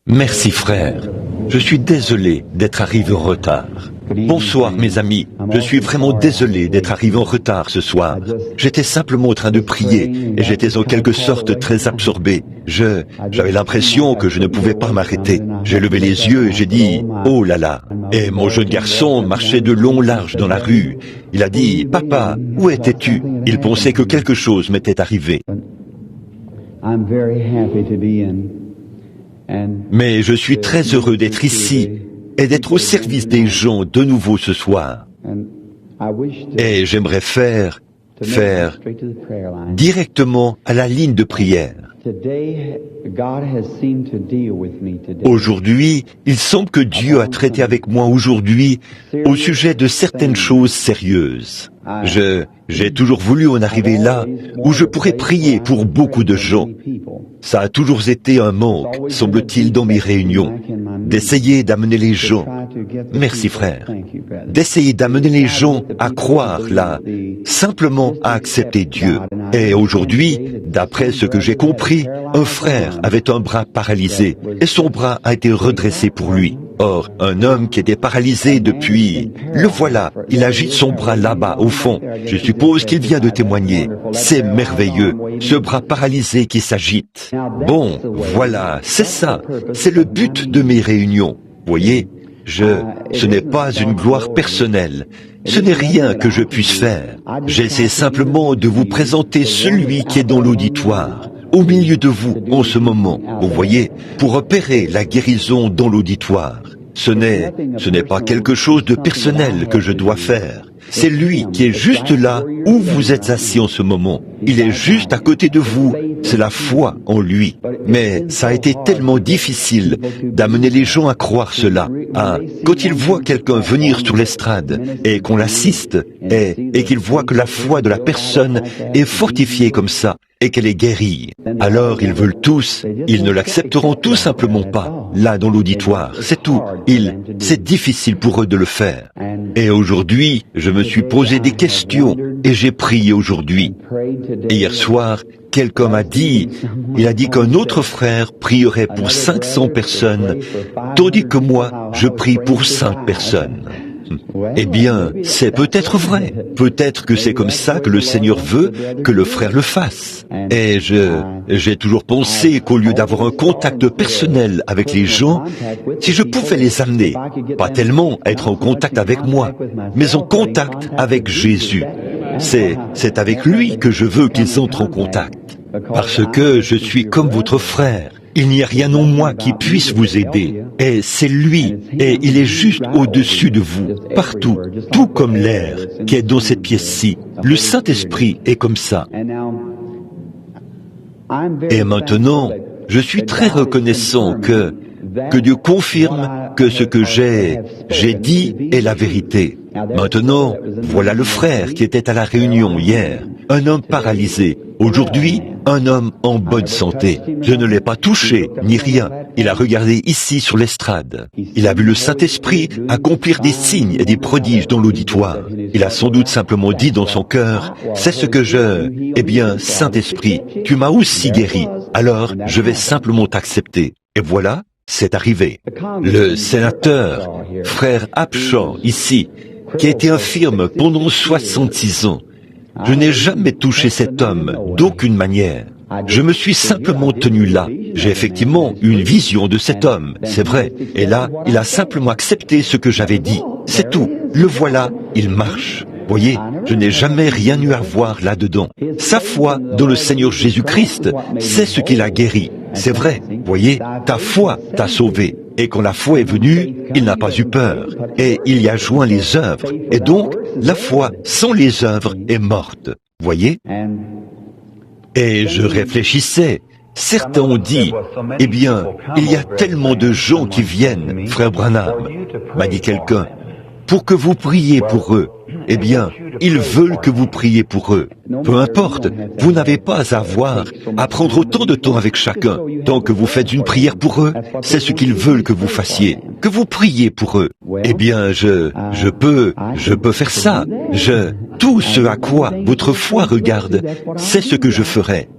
Merci frère, je suis désolé d'être arrivé en retard. Bonsoir mes amis, je suis vraiment désolé d'être arrivé en retard ce soir. J'étais simplement en train de prier et j'étais en quelque sorte très absorbé. J'avais l'impression que je ne pouvais pas m'arrêter. J'ai levé les yeux et j'ai dit « Oh là là !» Et mon jeune garçon marchait de long large dans la rue. Il a dit « Papa, où étais-tu » Il pensait que quelque chose m'était arrivé. Mais je suis très heureux d'être ici et d'être au service des gens de nouveau ce soir. Et j'aimerais faire directement à la ligne de prière. Aujourd'hui, il semble que Dieu a traité avec moi aujourd'hui au sujet de certaines choses sérieuses. J'ai toujours voulu en arriver là où je pourrais prier pour beaucoup de gens. Ça a toujours été un manque, semble-t-il, dans mes réunions, d'essayer d'amener les gens, merci frère, d'essayer d'amener les gens à croire là, simplement à accepter Dieu. Et aujourd'hui, d'après ce que j'ai compris, un frère avait un bras paralysé et son bras a été redressé pour lui. Or, un homme qui était paralysé depuis, le voilà, il agite son bras là-bas au fond. Je suppose qu'il vient de témoigner. C'est merveilleux, ce bras paralysé qui s'agite. Bon, voilà, c'est ça, c'est le but de mes réunions. Voyez, ce n'est pas une gloire personnelle, ce n'est rien que je puisse faire. J'essaie simplement de vous présenter celui qui est dans l'auditoire, au milieu de vous en ce moment, vous voyez, pour opérer la guérison dans l'auditoire. Ce n'est pas quelque chose de personnel que je dois faire. C'est lui qui est juste là où vous êtes assis en ce moment. Il est juste à côté de vous. C'est la foi en lui. Mais ça a été tellement difficile d'amener les gens à croire cela. Quand ils voient quelqu'un venir sur l'estrade et qu'on l'assiste et qu'ils voient que la foi de la personne est fortifiée comme ça et qu'elle est guérie, alors ils veulent tous, ils ne l'accepteront tout simplement pas, là dans l'auditoire, c'est tout. C'est difficile pour eux de le faire. Et aujourd'hui, je me suis posé des questions et j'ai prié aujourd'hui. Et hier soir, quelqu'un m'a dit, il a dit qu'un autre frère prierait pour 500 personnes, tandis que moi, je prie pour 5 personnes. Eh bien, c'est peut-être vrai. Peut-être que c'est comme ça que le Seigneur veut que le frère le fasse. Et j'ai toujours pensé qu'au lieu d'avoir un contact personnel avec les gens, si je pouvais les amener, pas tellement être en contact avec moi, mais en contact avec Jésus. C'est avec lui que je veux qu'ils entrent en contact. Parce que je suis comme votre frère. Il n'y a rien en moi qui puisse vous aider. Et c'est lui, et il est juste au-dessus de vous, partout, tout comme l'air qui est dans cette pièce-ci. Le Saint-Esprit est comme ça. Et maintenant, je suis très reconnaissant que Dieu confirme que ce que j'ai dit est la vérité. Maintenant, voilà le frère qui était à la réunion hier, un homme paralysé. Aujourd'hui, un homme en bonne santé. Je ne l'ai pas touché, ni rien. Il a regardé ici sur l'estrade. Il a vu le Saint-Esprit accomplir des signes et des prodiges dans l'auditoire. Il a sans doute simplement dit dans son cœur, c'est ce que Eh bien, Saint-Esprit, tu m'as aussi guéri, alors je vais simplement t'accepter. Et voilà, c'est arrivé. Le sénateur, frère Upshaw, ici, qui a été infirme pendant 66 ans, je n'ai jamais touché cet homme d'aucune manière. Je me suis simplement tenu là. J'ai effectivement eu une vision de cet homme, c'est vrai. Et là, il a simplement accepté ce que j'avais dit. C'est tout. Le voilà, il marche. Voyez, je n'ai jamais rien eu à voir là-dedans. Sa foi dans le Seigneur Jésus-Christ, c'est ce qui l'a guéri. C'est vrai, voyez, ta foi t'a sauvé. Et quand la foi est venue, il n'a pas eu peur. Et il y a joint les œuvres. Et donc, la foi sans les œuvres est morte. Voyez? Et je réfléchissais. Certains ont dit, eh bien, il y a tellement de gens qui viennent, frère Branham, m'a dit quelqu'un, pour que vous priez pour eux. eh bien, ils veulent que vous priez pour eux. Peu importe, vous n'avez pas à prendre autant de temps avec chacun. Tant que vous faites une prière pour eux, c'est ce qu'ils veulent que vous fassiez, que vous priez pour eux. Eh bien, je peux faire ça. Tout ce à quoi votre foi regarde, c'est ce que je ferai.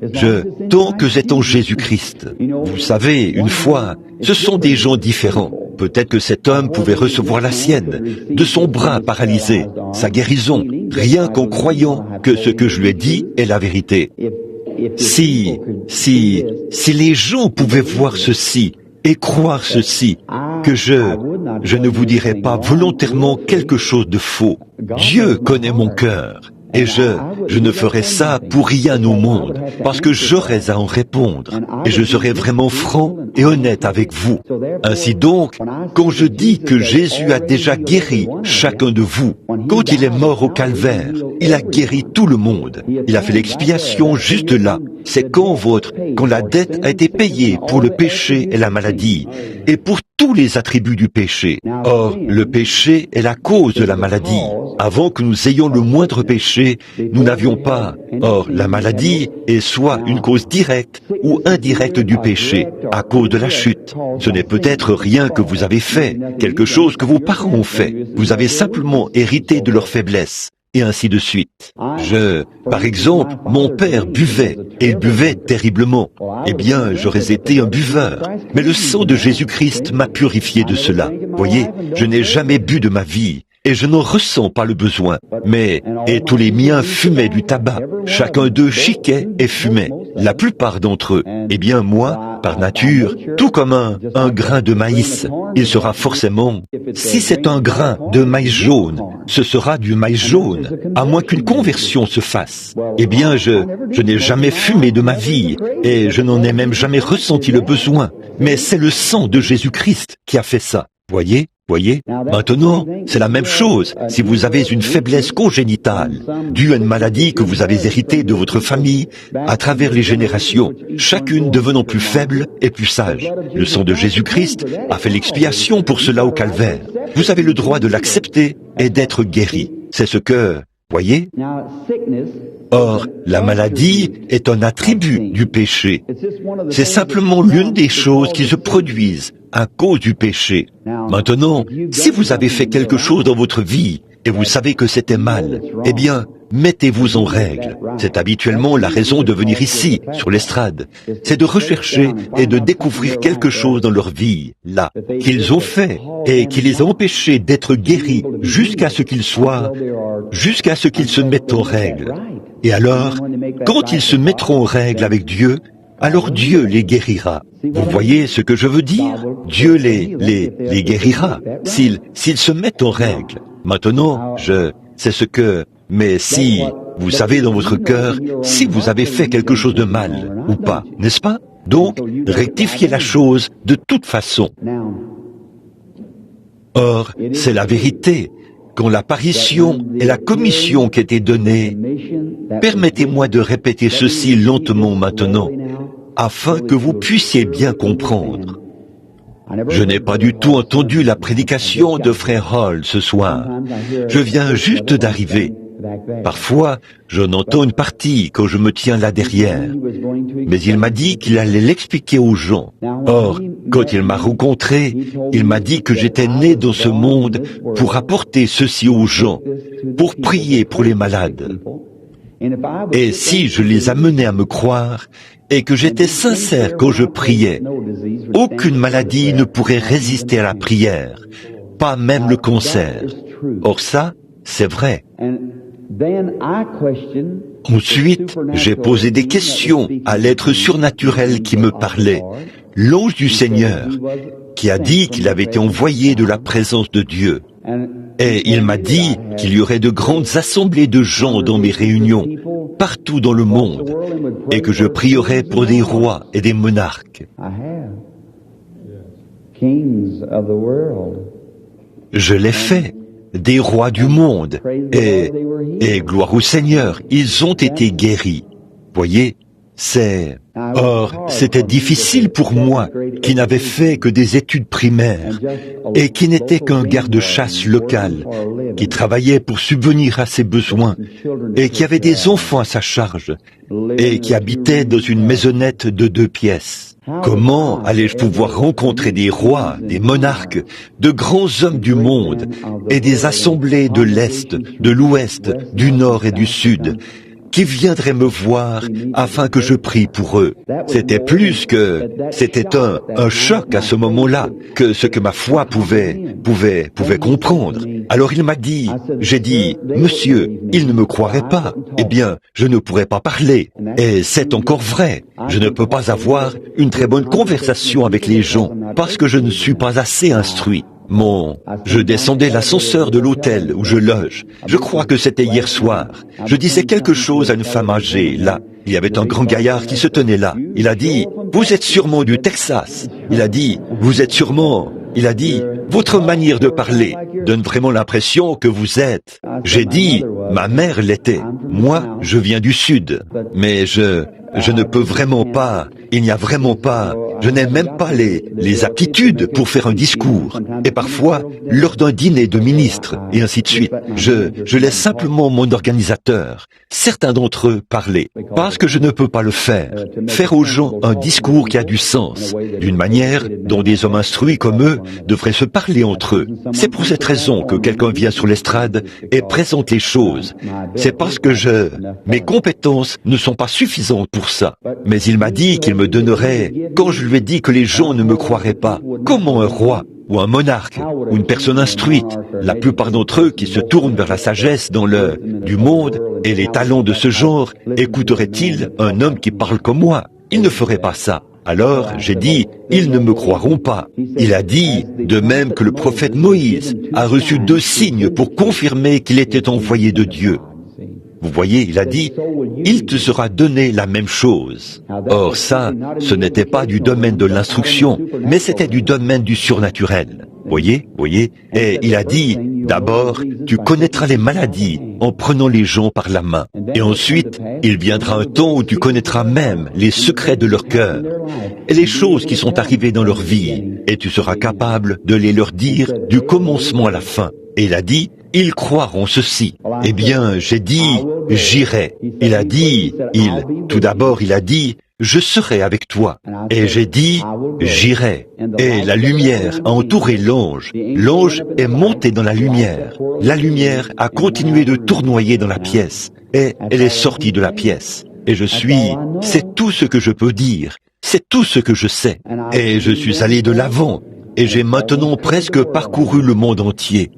Tant que c'est en Jésus-Christ. Vous savez, une fois, ce sont des gens différents. Peut-être que cet homme pouvait recevoir la sienne, de son bras paralysé, sa guérison, rien qu'en croyant que ce que je lui ai dit est la vérité. Si les gens pouvaient voir ceci et croire ceci, que je ne vous dirais pas volontairement quelque chose de faux. Dieu connaît mon cœur. Et je ne ferai ça pour rien au monde, parce que j'aurais à en répondre, et je serai vraiment franc et honnête avec vous. Ainsi donc, quand je dis que Jésus a déjà guéri chacun de vous, quand il est mort au calvaire, il a guéri tout le monde. Il a fait l'expiation juste là. C'est quand la dette a été payée pour le péché et la maladie, et pour tous les attributs du péché. Or, le péché est la cause de la maladie. Avant que nous ayons le moindre péché, nous n'avions pas. Or, la maladie est soit une cause directe ou indirecte du péché, à cause de la chute. Ce n'est peut-être rien que vous avez fait, quelque chose que vos parents ont fait. Vous avez simplement hérité de leur faiblesse. Et ainsi de suite. Par exemple, mon père buvait, et il buvait terriblement. Eh bien, j'aurais été un buveur. Mais le sang de Jésus-Christ m'a purifié de cela. Voyez, je n'ai jamais bu de ma vie, et je n'en ressens pas le besoin. Et tous les miens fumaient du tabac. Chacun d'eux chiquait et fumait. La plupart d'entre eux. Eh bien, moi, par nature, tout comme un grain de maïs, il sera forcément, si c'est un grain de maïs jaune, ce sera du maïs jaune, à moins qu'une conversion se fasse. Eh bien, je n'ai jamais fumé de ma vie, et je n'en ai même jamais ressenti le besoin. Mais c'est le sang de Jésus-Christ qui a fait ça. Voyez? Maintenant, c'est la même chose. Si vous avez une faiblesse congénitale, due à une maladie que vous avez héritée de votre famille, à travers les générations, chacune devenant plus faible et plus sage. Le sang de Jésus-Christ a fait l'expiation pour cela au calvaire. Vous avez le droit de l'accepter et d'être guéri. C'est ce que, voyez? Or, la maladie est un attribut du péché. C'est simplement l'une des choses qui se produisent à cause du péché. Maintenant, si vous avez fait quelque chose dans votre vie et vous savez que c'était mal, eh bien, mettez-vous en règle. C'est habituellement la raison de venir ici, sur l'estrade. C'est de rechercher et de découvrir quelque chose dans leur vie, là, qu'ils ont fait et qui les a empêchés d'être guéris jusqu'à ce qu'ils se mettent en règle. Et alors, quand ils se mettront en règle avec Dieu, alors Dieu les guérira. Vous voyez ce que je veux dire? Dieu les guérira s'ils se mettent en règle. Maintenant, mais si vous savez dans votre cœur si vous avez fait quelque chose de mal ou pas, n'est-ce pas? Donc, rectifiez la chose de toute façon. Or, c'est la vérité. Quand l'apparition et la commission qui étaient données, permettez-moi de répéter ceci lentement maintenant, afin que vous puissiez bien comprendre. Je n'ai pas du tout entendu la prédication de Frère Hall ce soir. Je viens juste d'arriver. Parfois, j'en entends une partie quand je me tiens là derrière. Mais il m'a dit qu'il allait l'expliquer aux gens. Or, quand il m'a rencontré, il m'a dit que j'étais né dans ce monde pour apporter ceci aux gens, pour prier pour les malades. Et si je les amenais à me croire, et que j'étais sincère quand je priais, aucune maladie ne pourrait résister à la prière, pas même le cancer. Or ça, c'est vrai. Ensuite, j'ai posé des questions à l'être surnaturel qui me parlait, l'ange du Seigneur, qui a dit qu'il avait été envoyé de la présence de Dieu. Et il m'a dit qu'il y aurait de grandes assemblées de gens dans mes réunions, partout dans le monde, et que je prierais pour des rois et des monarques. Je l'ai fait, des rois du monde, et gloire au Seigneur, ils ont été guéris. Voyez, Or, c'était difficile pour moi, qui n'avait fait que des études primaires et qui n'était qu'un garde-chasse local, qui travaillait pour subvenir à ses besoins et qui avait des enfants à sa charge et qui habitait dans une maisonnette de 2 pièces. Comment allais-je pouvoir rencontrer des rois, des monarques, de grands hommes du monde et des assemblées de l'Est, de l'Ouest, du Nord et du Sud qui viendraient me voir afin que je prie pour eux? C'était un choc à ce moment-là que ce que ma foi pouvait comprendre. Alors il m'a dit, j'ai dit, monsieur, il ne me croirait pas. Eh bien, je ne pourrais pas parler. Et c'est encore vrai. Je ne peux pas avoir une très bonne conversation avec les gens parce que je ne suis pas assez instruit. Je descendais l'ascenseur de l'hôtel où je loge. Je crois que c'était hier soir. Je disais quelque chose à une femme âgée, là. Il y avait un grand gaillard qui se tenait là. Il a dit, vous êtes sûrement du Texas. Il a dit, votre manière de parler donne vraiment l'impression que vous êtes. J'ai dit, ma mère l'était. Moi, je viens du Sud. Mais je ne peux vraiment pas, je n'ai même pas les aptitudes pour faire un discours. Et parfois, lors d'un dîner de ministres, et ainsi de suite, je laisse simplement mon organisateur, certains d'entre eux, parler. Parce que je ne peux pas le faire. Faire aux gens un discours qui a du sens, d'une manière dont des hommes instruits comme eux devraient se parler entre eux. C'est pour cette raison que quelqu'un vient sur l'estrade et présente les choses. C'est parce que mes compétences ne sont pas suffisantes pour ça. Mais il m'a dit qu'il me donnerait, quand je lui ai dit que les gens ne me croiraient pas, comment un roi ou un monarque ou une personne instruite, la plupart d'entre eux qui se tournent vers la sagesse du monde et les talents de ce genre, écouteraient-ils un homme qui parle comme moi? Ils ne feraient pas ça. Alors, j'ai dit, ils ne me croiront pas. Il a dit, de même que le prophète Moïse a reçu 2 signes pour confirmer qu'il était envoyé de Dieu. Vous voyez, il a dit, il te sera donné la même chose. Or ça, ce n'était pas du domaine de l'instruction, mais c'était du domaine du surnaturel. Voyez. Et il a dit, d'abord, tu connaîtras les maladies en prenant les gens par la main. Et ensuite, il viendra un temps où tu connaîtras même les secrets de leur cœur et les choses qui sont arrivées dans leur vie, et tu seras capable de les leur dire du commencement à la fin. Et il a dit, ils croiront ceci. Eh bien, j'ai dit, j'irai. Il a dit, tout d'abord, il a dit, je serai avec toi. Et j'ai dit, j'irai. Et la lumière a entouré l'ange. L'ange est monté dans la lumière. La lumière a continué de tournoyer dans la pièce. Et elle est sortie de la pièce. Et c'est tout ce que je peux dire. C'est tout ce que je sais. Et je suis allé de l'avant. Et j'ai maintenant presque parcouru le monde entier.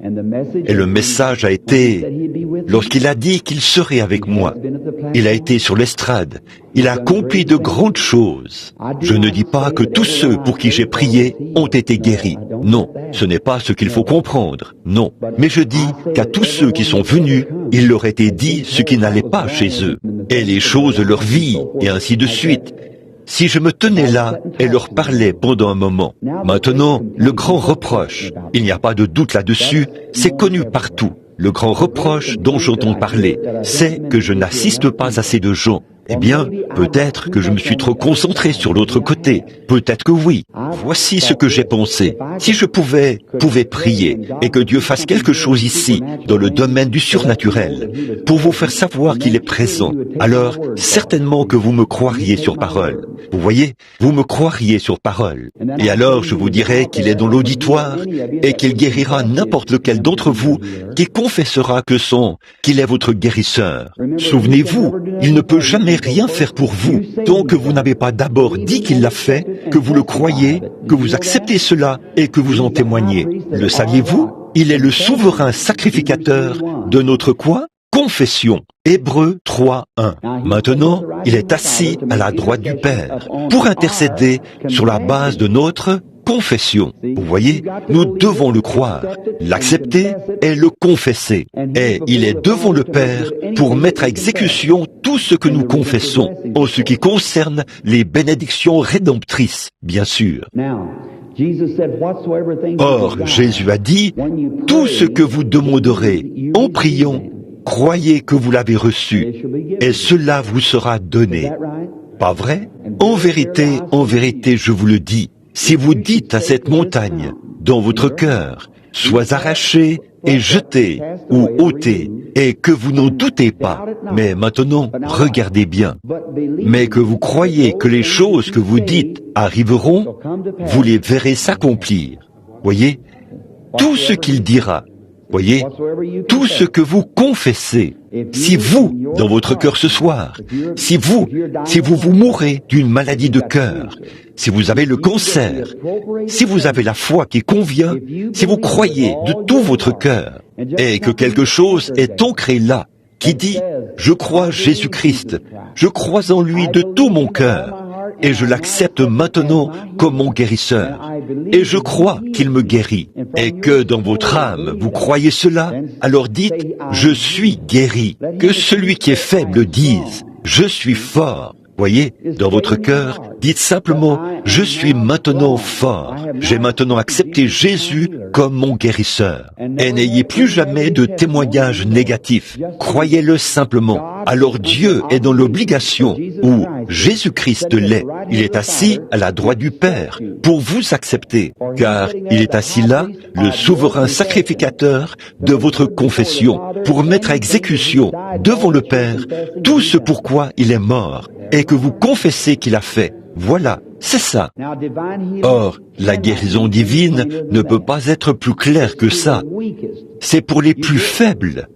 Et le message a été, lorsqu'il a dit qu'il serait avec moi, il a été sur l'estrade, il a accompli de grandes choses. Je ne dis pas que tous ceux pour qui j'ai prié ont été guéris. Non, ce n'est pas ce qu'il faut comprendre. Non. Mais je dis qu'à tous ceux qui sont venus, il leur était dit ce qui n'allait pas chez eux. Et les choses de leur vie, et ainsi de suite. Si je me tenais là et leur parlais pendant un moment. Maintenant, le grand reproche, il n'y a pas de doute là-dessus, c'est connu partout. Le grand reproche dont j'entends parler, c'est que je n'assiste pas assez de gens. Eh bien, peut-être que je me suis trop concentré sur l'autre côté. Peut-être que oui. Voici ce que j'ai pensé. Si je pouvais prier et que Dieu fasse quelque chose ici, dans le domaine du surnaturel, pour vous faire savoir qu'il est présent, alors certainement que vous me croiriez sur parole. Vous voyez, vous me croiriez sur parole. Et alors je vous dirai qu'il est dans l'auditoire et qu'il guérira n'importe lequel d'entre vous qui confessera qu'il est votre guérisseur. Souvenez-vous, il ne peut jamais rien faire pour vous tant que vous n'avez pas d'abord dit qu'il l'a fait, que vous le croyez, que vous acceptez cela et que vous en témoignez. Le saviez-vous? Il est le souverain sacrificateur de notre quoi? Confession. Hébreux 3:1. Maintenant, il est assis à la droite du Père pour intercéder sur la base de notre confession. Vous voyez, nous devons le croire, l'accepter et le confesser. Et il est devant le Père pour mettre à exécution tout ce que nous confessons, en ce qui concerne les bénédictions rédemptrices, bien sûr. Or, Jésus a dit, tout ce que vous demanderez en priant, croyez que vous l'avez reçu, et cela vous sera donné. Pas vrai? En vérité, je vous le dis, Si vous dites à cette montagne, dans votre cœur, sois arraché et jeté ou ôté, et que vous n'en doutez pas, mais maintenant, regardez bien, mais que vous croyez que les choses que vous dites arriveront, vous les verrez s'accomplir. Voyez, tout ce qu'il dira, voyez, tout ce que vous confessez, si vous, dans votre cœur ce soir, si vous vous mourrez d'une maladie de cœur, si vous avez le cancer, si vous avez la foi qui convient, si vous croyez de tout votre cœur, et que quelque chose est ancré là, qui dit « Je crois Jésus-Christ, je crois en lui de tout mon cœur, et je l'accepte maintenant comme mon guérisseur, et je crois qu'il me guérit, et que dans votre âme vous croyez cela, alors dites « Je suis guéri », que celui qui est faible dise « Je suis fort ». Voyez, dans votre cœur, dites simplement « Je suis maintenant fort, j'ai maintenant accepté Jésus comme mon guérisseur ». Et n'ayez plus jamais de témoignages négatifs, croyez-le simplement. Alors Dieu est dans l'obligation, ou Jésus-Christ l'est, il est assis à la droite du Père pour vous accepter, car il est assis là, le souverain sacrificateur de votre confession, pour mettre à exécution devant le Père tout ce pourquoi il est mort, et que vous confessez qu'il a fait. Voilà, c'est ça. Or, la guérison divine ne peut pas être plus claire que ça. C'est pour les plus faibles.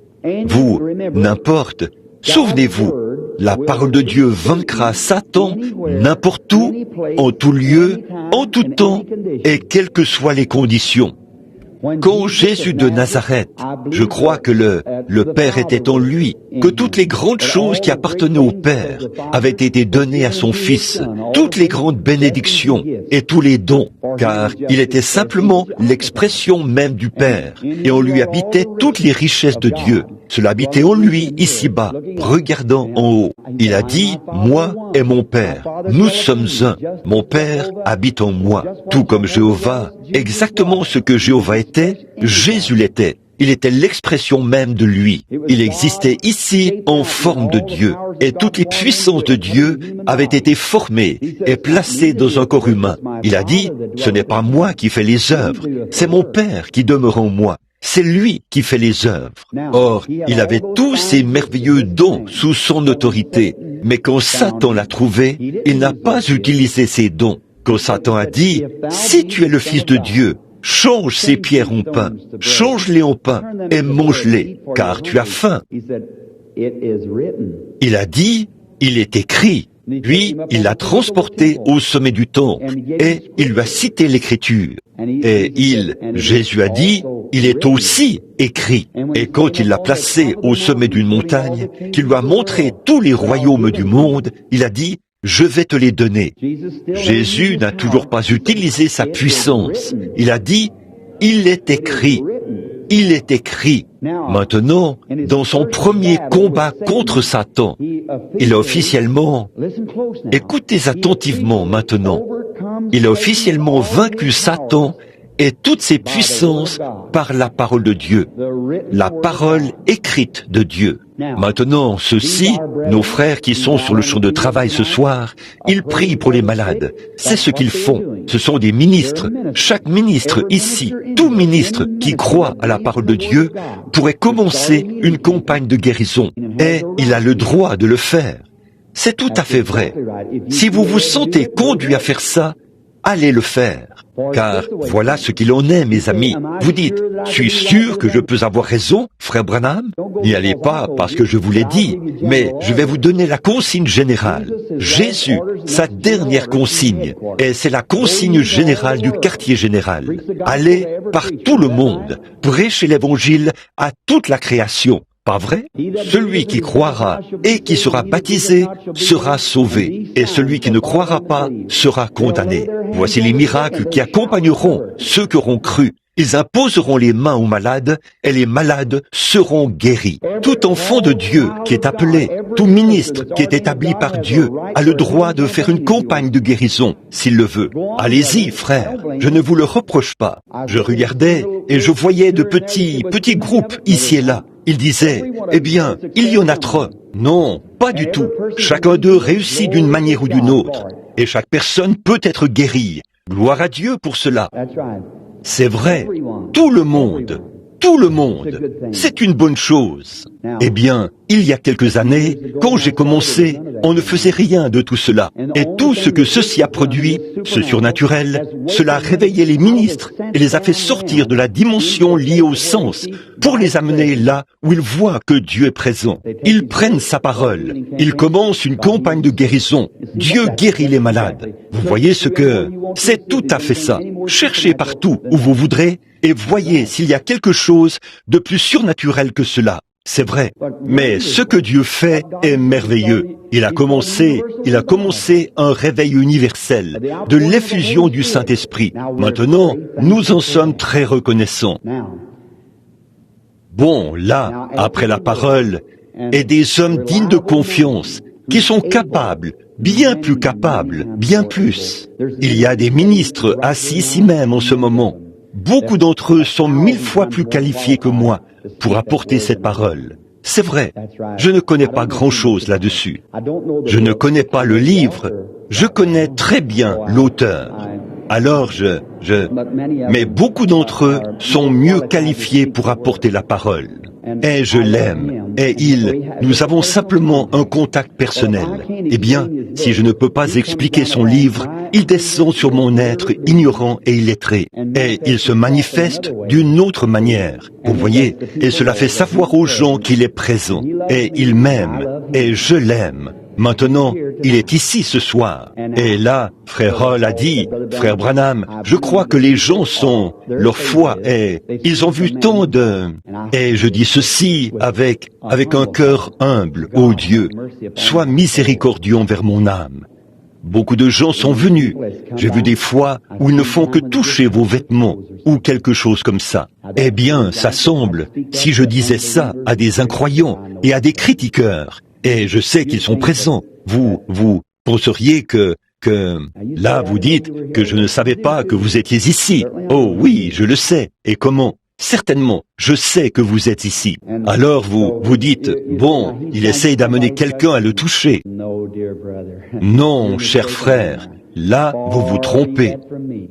Vous, n'importe, souvenez-vous, la parole de Dieu vaincra Satan n'importe où, en tout lieu, en tout temps, et quelles que soient les conditions. Quand Jésus de Nazareth, je crois que le Père était en lui, que toutes les grandes choses qui appartenaient au Père avaient été données à son Fils, toutes les grandes bénédictions et tous les dons, car il était simplement l'expression même du Père, et en lui habitaient toutes les richesses de Dieu. Cela habitait en lui, ici-bas, regardant en haut. Il a dit, « Moi et mon Père, nous sommes un. Mon Père habite en moi. » Tout comme Jéhovah, exactement ce que Jéhovah était, Jésus l'était. Il était l'expression même de lui. Il existait ici en forme de Dieu. Et toutes les puissances de Dieu avaient été formées et placées dans un corps humain. Il a dit, « Ce n'est pas moi qui fais les œuvres, c'est mon Père qui demeure en moi. C'est lui qui fait les œuvres. » Or, il avait tous ces merveilleux dons sous son autorité. Mais quand Satan l'a trouvé, il n'a pas utilisé ces dons. Quand Satan a dit, « Si tu es le Fils de Dieu, change ces pierres en pain, change-les en pain et mange-les, car tu as faim. » Il a dit, « Il est écrit. » Puis, il l'a transporté au sommet du temple et il lui a cité l'Écriture. Et Jésus a dit, il est aussi écrit. Et quand il l'a placé au sommet d'une montagne, qu'il lui a montré tous les royaumes du monde, il a dit, je vais te les donner. Jésus n'a toujours pas utilisé sa puissance. Il a dit, il est écrit. Il est écrit. Maintenant, dans son premier combat contre Satan, il a officiellement, écoutez attentivement maintenant, il a officiellement vaincu Satan et toutes ses puissances par la parole de Dieu, la parole écrite de Dieu. Maintenant, ceux-ci, nos frères qui sont sur le champ de travail ce soir, ils prient pour les malades. C'est ce qu'ils font. Ce sont des ministres. Chaque ministre ici, tout ministre qui croit à la parole de Dieu, pourrait commencer une campagne de guérison. Et il a le droit de le faire. C'est tout à fait vrai. Si vous vous sentez conduit à faire ça, allez le faire. Car voilà ce qu'il en est, mes amis. Vous dites, suis sûr que je peux avoir raison, frère Branham? N'y allez pas parce que je vous l'ai dit, mais je vais vous donner la consigne générale. Jésus, sa dernière consigne, et c'est la consigne générale du quartier général. Allez par tout le monde, prêchez l'évangile à toute la création. Pas vrai? Celui qui croira et qui sera baptisé sera sauvé, et celui qui ne croira pas sera condamné. Voici les miracles qui accompagneront ceux qui auront cru. Ils imposeront les mains aux malades, et les malades seront guéris. Tout enfant de Dieu qui est appelé, tout ministre qui est établi par Dieu, a le droit de faire une campagne de guérison, s'il le veut. Allez-y, frère, je ne vous le reproche pas. Je regardais et je voyais de petits groupes ici et là. Il disait, eh bien, il y en a trop. Non, pas du tout. Chacun d'eux réussit d'une manière ou d'une autre. Et chaque personne peut être guérie. Gloire à Dieu pour cela. C'est vrai, tout le monde, c'est une bonne chose. Eh bien, il y a quelques années, quand j'ai commencé, on ne faisait rien de tout cela. Et tout ce que ceci a produit, ce surnaturel, cela a réveillé les ministres et les a fait sortir de la dimension liée au sens pour les amener là où ils voient que Dieu est présent. Ils prennent sa parole. Ils commencent une campagne de guérison. Dieu guérit les malades. Vous voyez ce que... C'est tout à fait ça. Cherchez partout où vous voudrez et voyez s'il y a quelque chose de plus surnaturel que cela. C'est vrai, mais ce que Dieu fait est merveilleux. Il a commencé un réveil universel, de l'effusion du Saint-Esprit. Maintenant, nous en sommes très reconnaissants. Bon, là, après la parole, et des hommes dignes de confiance, qui sont capables, bien plus capables, bien plus. Il y a des ministres assis ici même en ce moment. Beaucoup d'entre eux sont 1000 fois plus qualifiés que moi pour apporter cette parole. C'est vrai, je ne connais pas grand-chose là-dessus. Je ne connais pas le livre, je connais très bien l'auteur. Alors mais beaucoup d'entre eux sont mieux qualifiés pour apporter la parole. Et je l'aime. Et nous avons simplement un contact personnel. Eh bien, si je ne peux pas expliquer son livre, il descend sur mon être ignorant et illettré. Et il se manifeste d'une autre manière. Vous voyez, et cela fait savoir aux gens qu'il est présent. Et il m'aime. Et je l'aime. Maintenant, il est ici ce soir. Et là, frère Hall a dit, frère Branham, je crois que les gens sont, leur foi est, ils ont vu tant de... Et je dis ceci avec un cœur humble, ô Dieu, sois miséricordieux envers mon âme. Beaucoup de gens sont venus. J'ai vu des fois où ils ne font que toucher vos vêtements ou quelque chose comme ça. Eh bien, ça semble, si je disais ça à des incroyants et à des critiqueurs, et je sais qu'ils sont présents. Vous penseriez que là, vous dites que je ne savais pas que vous étiez ici. Oh oui, je le sais. Et comment? Certainement, je sais que vous êtes ici. Alors vous dites, bon, il essaye d'amener quelqu'un à le toucher. Non, cher frère, là, vous vous trompez.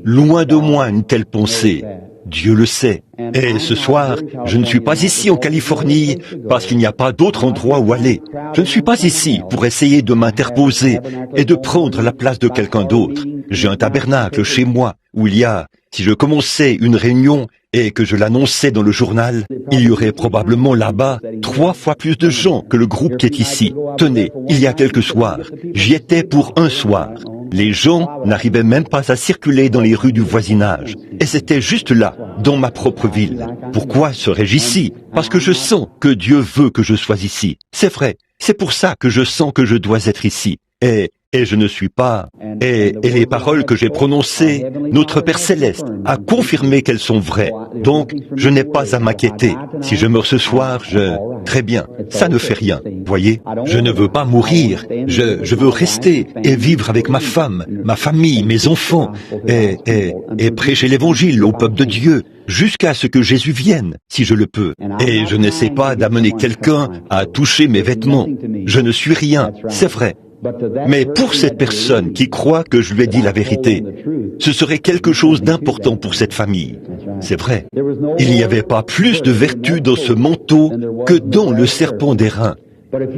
Loin de moi une telle pensée. Dieu le sait. Et ce soir, je ne suis pas ici en Californie parce qu'il n'y a pas d'autre endroit où aller. Je ne suis pas ici pour essayer de m'interposer et de prendre la place de quelqu'un d'autre. J'ai un tabernacle chez moi où si je commençais une réunion et que je l'annonçais dans le journal, il y aurait probablement là-bas 3 fois plus de gens que le groupe qui est ici. Tenez, il y a quelques soirs, j'y étais pour un soir. Les gens n'arrivaient même pas à circuler dans les rues du voisinage. Et c'était juste là, dans ma propre ville. Pourquoi serais-je ici? Parce que je sens que Dieu veut que je sois ici. C'est vrai, c'est pour ça que je sens que je dois être ici. Et je ne suis pas... Et les paroles que j'ai prononcées, notre Père Céleste a confirmé qu'elles sont vraies. Donc, je n'ai pas à m'inquiéter. Si je meurs ce soir, très bien, ça ne fait rien. Voyez, je ne veux pas mourir. Je veux rester et vivre avec ma femme, ma famille, mes enfants, et prêcher l'Évangile au peuple de Dieu, jusqu'à ce que Jésus vienne, si je le peux. Et je n'essaie pas d'amener quelqu'un à toucher mes vêtements. Je ne suis rien, c'est vrai. Mais pour cette personne qui croit que je lui ai dit la vérité, ce serait quelque chose d'important pour cette famille. C'est vrai. Il n'y avait pas plus de vertu dans ce manteau que dans le serpent d'airain.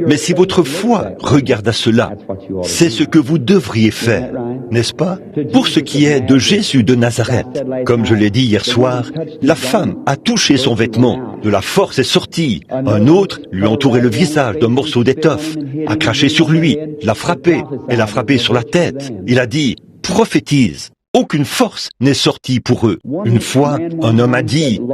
Mais si votre foi regarde à cela, c'est ce que vous devriez faire, n'est-ce pas? Pour ce qui est de Jésus de Nazareth, comme je l'ai dit hier soir, la femme a touché son vêtement, de la force est sortie, un autre lui a entouré le visage d'un morceau d'étoffe, a craché sur lui, l'a frappé, et l'a frappé sur la tête. Il a dit, prophétise. Aucune force n'est sortie pour eux. Une fois, un homme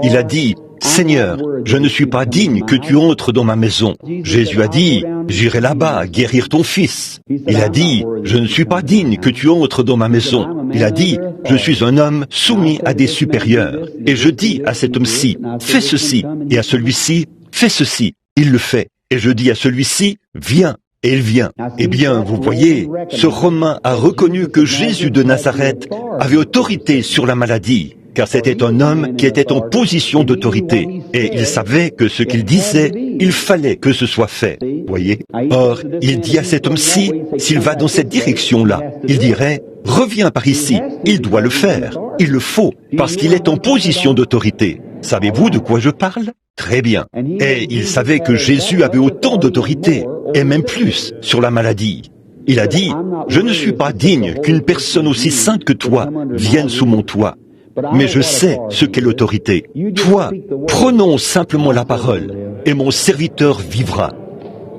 il a dit, Seigneur, je ne suis pas digne que tu entres dans ma maison. Jésus a dit, j'irai là-bas guérir ton fils. Il a dit, je ne suis pas digne que tu entres dans ma maison. Il a dit, je suis un homme soumis à des supérieurs. Et je dis à cet homme-ci, fais ceci, et à celui-ci, fais ceci. Il le fait. Et je dis à celui-ci, viens. Et il vient. Eh bien, vous voyez, ce Romain a reconnu que Jésus de Nazareth avait autorité sur la maladie. car c'était un homme qui était en position d'autorité, et il savait que ce qu'il disait, il fallait que ce soit fait, voyez. Or, il dit à cet homme-ci, s'il va dans cette direction-là, il dirait, reviens par ici, il doit le faire, il le faut, parce qu'il est en position d'autorité. Savez-vous de quoi je parle? Très bien. Et il savait que Jésus avait autant d'autorité, et même plus, sur la maladie. Il a dit, je ne suis pas digne qu'une personne aussi sainte que toi vienne sous mon toit. Mais je sais ce qu'est l'autorité. Toi, prononce simplement la parole, et mon serviteur vivra.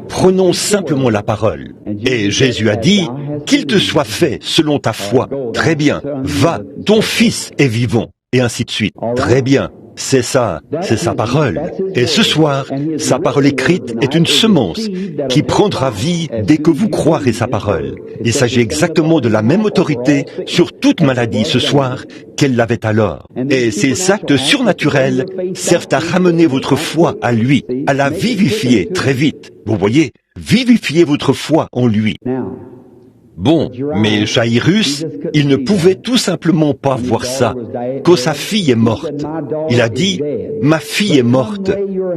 Prononce simplement la parole. Et Jésus a dit, qu'il te soit fait selon ta foi. Très bien, va, ton fils est vivant. Et ainsi de suite. Très bien. C'est ça, c'est sa parole. Et ce soir, sa parole écrite est une semence qui prendra vie dès que vous croirez sa parole. Il s'agit exactement de la même autorité sur toute maladie ce soir qu'elle l'avait alors. Et ces actes surnaturels servent à ramener votre foi à lui, à la vivifier très vite. Vous voyez, vivifiez votre foi en lui. Bon, mais Jairus, il ne pouvait tout simplement pas voir ça, que sa fille est morte. Il a dit, ma fille est morte,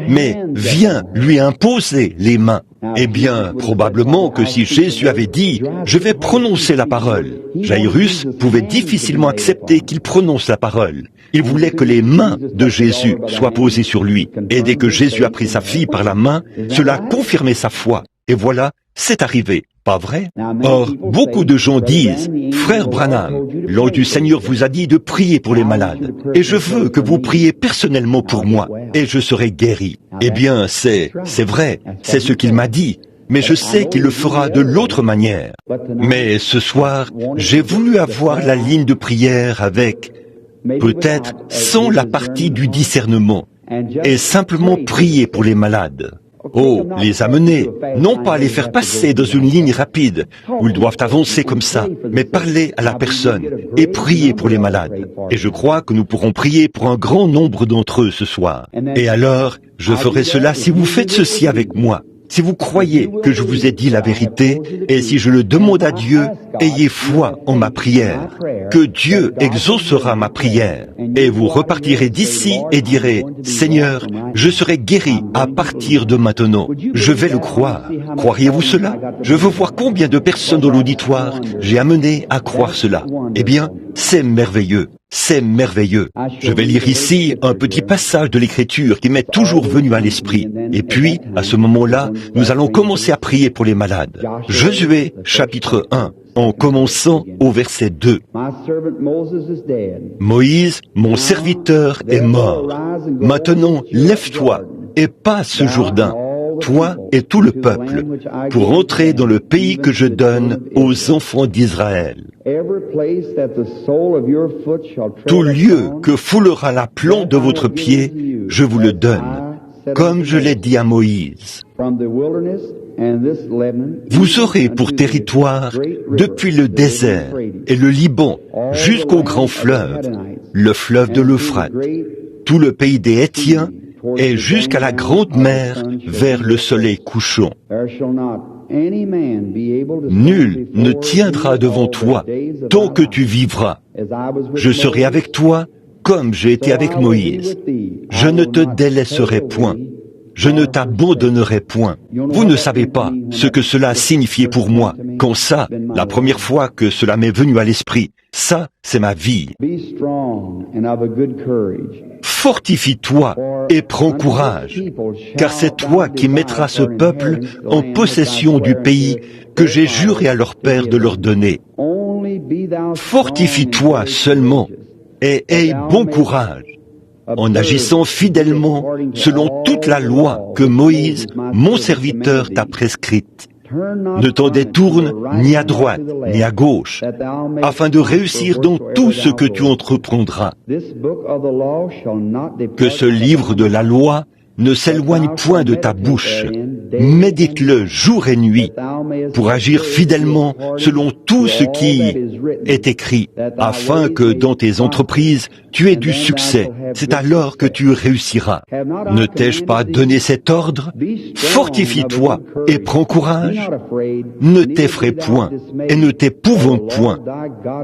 mais viens lui imposer les mains. Eh bien, probablement que si Jésus avait dit, je vais prononcer la parole, Jairus pouvait difficilement accepter qu'il prononce la parole. Il voulait que les mains de Jésus soient posées sur lui. Et dès que Jésus a pris sa fille par la main, cela confirmait sa foi. Et voilà, c'est arrivé. Pas vrai? Or, beaucoup de gens disent, frère Branham, l'ange du Seigneur vous a dit de prier pour les malades, et je veux que vous priez personnellement pour moi, et je serai guéri. Eh bien, c'est vrai, c'est ce qu'il m'a dit, mais je sais qu'il le fera de l'autre manière. Mais ce soir, j'ai voulu avoir la ligne de prière avec, peut-être sans la partie du discernement, et simplement prier pour les malades. Oh, les amener, non pas les faire passer dans une ligne rapide, où ils doivent avancer comme ça, mais parler à la personne et prier pour les malades. Et je crois que nous pourrons prier pour un grand nombre d'entre eux ce soir. Et alors, je ferai cela si vous faites ceci avec moi. Si vous croyez que je vous ai dit la vérité, et si je le demande à Dieu, ayez foi en ma prière, que Dieu exaucera ma prière, et vous repartirez d'ici et direz, Seigneur, je serai guéri à partir de maintenant. Je vais le croire. Croiriez-vous cela? Je veux voir combien de personnes dans l'auditoire j'ai amené à croire cela. Eh bien, c'est merveilleux. C'est merveilleux. Je vais lire ici un petit passage de l'Écriture qui m'est toujours venu à l'esprit. Et puis, à ce moment-là, nous allons commencer à prier pour les malades. Josué, chapitre 1, en commençant au verset 2. Moïse, mon serviteur, est mort. Maintenant, lève-toi et passe ce Jourdain, toi et tout le peuple, pour entrer dans le pays que je donne aux enfants d'Israël. Tout lieu que foulera la plante de votre pied, je vous le donne, comme je l'ai dit à Moïse. Vous aurez pour territoire, depuis le désert et le Liban jusqu'au grand fleuve, le fleuve de l'Euphrate, tout le pays des Hétiens, et jusqu'à la grande mer vers le soleil couchant. Nul ne tiendra devant toi tant que tu vivras. Je serai avec toi comme j'ai été avec Moïse. Je ne te délaisserai point. Je ne t'abandonnerai point. Vous ne savez pas ce que cela a signifié pour moi. Quand ça, la première fois que cela m'est venu à l'esprit, ça, c'est ma vie. Fortifie-toi et prends courage, car c'est toi qui mettras ce peuple en possession du pays que j'ai juré à leur père de leur donner. Fortifie-toi seulement et aie bon courage, en agissant fidèlement selon toute la loi que Moïse, mon serviteur, t'a prescrite. Ne t'en détourne ni à droite ni à gauche, afin de réussir dans tout ce que tu entreprendras. Que ce livre de la loi ne s'éloigne point de ta bouche, médite-le jour et nuit, pour agir fidèlement selon tout ce qui est écrit, afin que dans tes entreprises, tu aies du succès. C'est alors que tu réussiras. Ne t'ai-je pas donné cet ordre? Fortifie-toi et prends courage. Ne t'effraie point et ne t'épouvante point,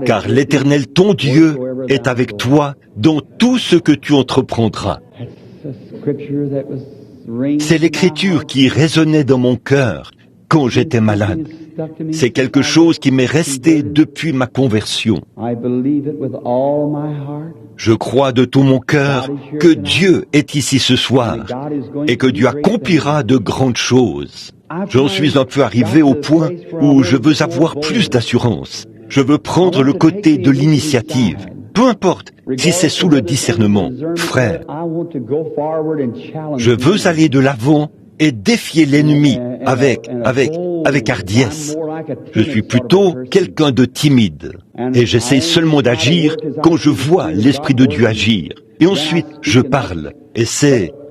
car l'Éternel ton Dieu est avec toi dans tout ce que tu entreprendras. C'est l'écriture qui résonnait dans mon cœur quand j'étais malade. C'est quelque chose qui m'est resté depuis ma conversion. Je crois de tout mon cœur que Dieu est ici ce soir et que Dieu accomplira de grandes choses. J'en suis un peu arrivé au point où je veux avoir plus d'assurance. Je veux prendre le côté de l'initiative. Peu importe si c'est sous le discernement, frère. Je veux aller de l'avant et défier l'ennemi avec hardiesse. Je suis plutôt quelqu'un de timide et j'essaie seulement d'agir quand je vois l'Esprit de Dieu agir. Et ensuite, je parle.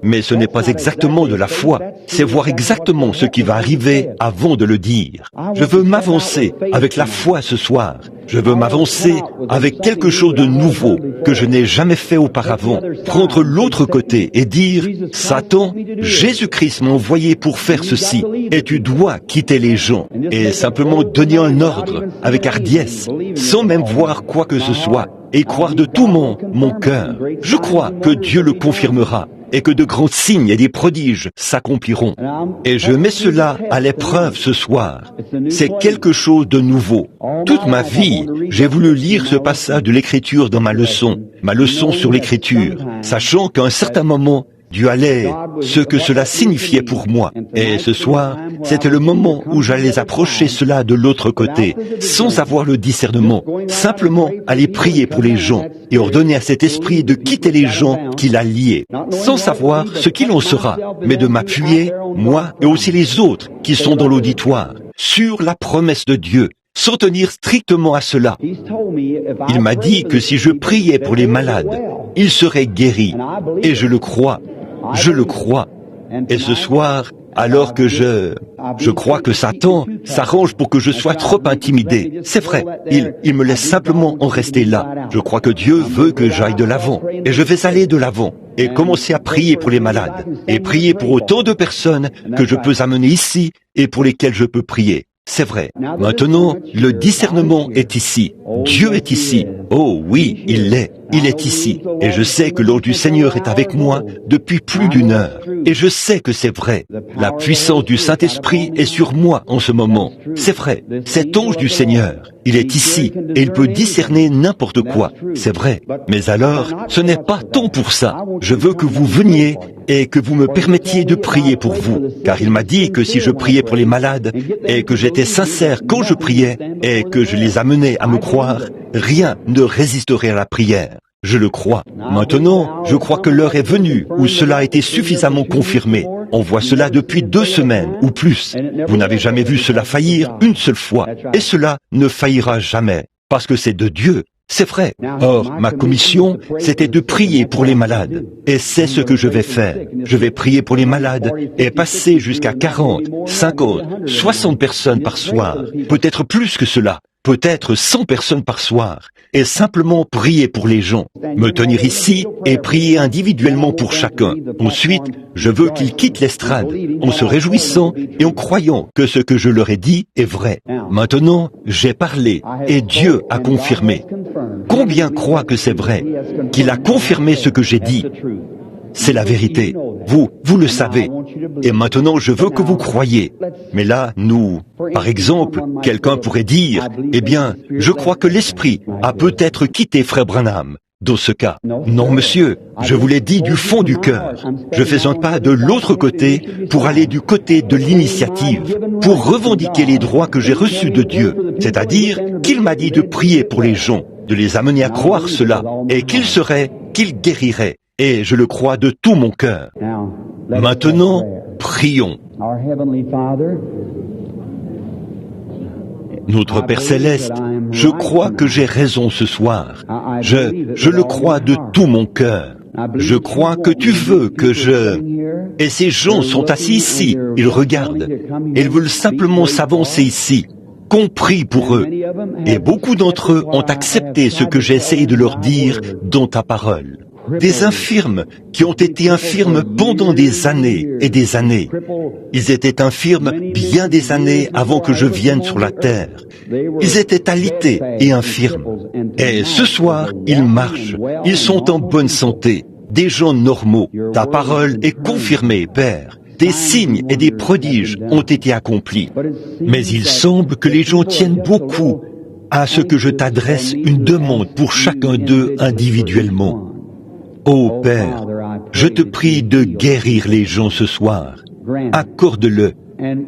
Mais ce n'est pas exactement de la foi, c'est voir exactement ce qui va arriver avant de le dire. Je veux m'avancer avec la foi ce soir. Je veux m'avancer avec quelque chose de nouveau que je n'ai jamais fait auparavant. Prendre l'autre côté et dire, Satan, Jésus-Christ m'a envoyé pour faire ceci et tu dois quitter les gens. Et simplement donner un ordre avec hardiesse, sans même voir quoi que ce soit. Et croire de tout mon cœur. Je crois que Dieu le confirmera et que de grands signes et des prodiges s'accompliront. Et je mets cela à l'épreuve ce soir. C'est quelque chose de nouveau. Toute ma vie, j'ai voulu lire ce passage de l'Écriture dans ma leçon sur l'Écriture, sachant qu'à un certain moment, Dieu allait, ce que cela signifiait pour moi. Et ce soir, c'était le moment où j'allais approcher cela de l'autre côté, sans avoir le discernement, simplement aller prier pour les gens et ordonner à cet esprit de quitter les gens qu'il a liés, sans savoir ce qu'il en sera, mais de m'appuyer, moi et aussi les autres qui sont dans l'auditoire, sur la promesse de Dieu, sans tenir strictement à cela. Il m'a dit que si je priais pour les malades, ils seraient guéris. Et je le crois. Je le crois. Et ce soir, alors que je crois que Satan s'arrange pour que je sois trop intimidé. C'est vrai, il me laisse simplement en rester là. Je crois que Dieu veut que j'aille de l'avant. Et je vais aller de l'avant et commencer à prier pour les malades. Et prier pour autant de personnes que je peux amener ici et pour lesquelles je peux prier. C'est vrai. Maintenant, le discernement est ici. Dieu est ici. Oh oui, il l'est. Il est ici. Et je sais que l'ange du Seigneur est avec moi depuis plus d'une heure. Et je sais que c'est vrai. La puissance du Saint-Esprit est sur moi en ce moment. C'est vrai. Cet ange du Seigneur, il est ici et il peut discerner n'importe quoi. C'est vrai. Mais alors, ce n'est pas tant pour ça. Je veux que vous veniez et que vous me permettiez de prier pour vous. Car il m'a dit que si je priais pour les malades et que j'étais sincère quand je priais et que je les amenais à me croire, rien ne résisterait à la prière. Je le crois. Maintenant, je crois que l'heure est venue où cela a été suffisamment confirmé. On voit cela depuis 2 semaines ou plus. Vous n'avez jamais vu cela faillir une seule fois. Et cela ne faillira jamais. Parce que c'est de Dieu. C'est vrai. Or, ma commission, c'était de prier pour les malades. Et c'est ce que je vais faire. Je vais prier pour les malades et passer jusqu'à 40, 50, 60 personnes par soir. Peut-être plus que cela. Peut-être 100 personnes par soir, et simplement prier pour les gens, me tenir ici et prier individuellement pour chacun. Ensuite, je veux qu'ils quittent l'estrade, en se réjouissant et en croyant que ce que je leur ai dit est vrai. Maintenant, j'ai parlé, et Dieu a confirmé. Combien croient que c'est vrai, qu'il a confirmé ce que j'ai dit? C'est la vérité. Vous le savez. Et maintenant, je veux que vous croyiez. Mais là, par exemple, quelqu'un pourrait dire, eh bien, je crois que l'Esprit a peut-être quitté Frère Branham. Dans ce cas, non monsieur, je vous l'ai dit du fond du cœur. Je fais un pas de l'autre côté pour aller du côté de l'initiative, pour revendiquer les droits que j'ai reçus de Dieu. C'est-à-dire qu'il m'a dit de prier pour les gens, de les amener à croire cela, et qu'ils guériraient. Et je le crois de tout mon cœur. Maintenant, prions. Notre Père Céleste, je crois que j'ai raison ce soir. Je le crois de tout mon cœur. Je crois que tu veux que je... Et ces gens sont assis ici, ils regardent, et ils veulent simplement s'avancer ici, compris pour eux. Et beaucoup d'entre eux ont accepté ce que j'ai essayé de leur dire dans ta parole. Des infirmes qui ont été infirmes pendant des années et des années. Ils étaient infirmes bien des années avant que je vienne sur la terre. Ils étaient alités et infirmes. Et ce soir, ils marchent. Ils sont en bonne santé. Des gens normaux. Ta parole est confirmée, Père. Des signes et des prodiges ont été accomplis. Mais il semble que les gens tiennent beaucoup à ce que je t'adresse une demande pour chacun d'eux individuellement. Ô Père, je te prie de guérir les gens ce soir. Accorde-le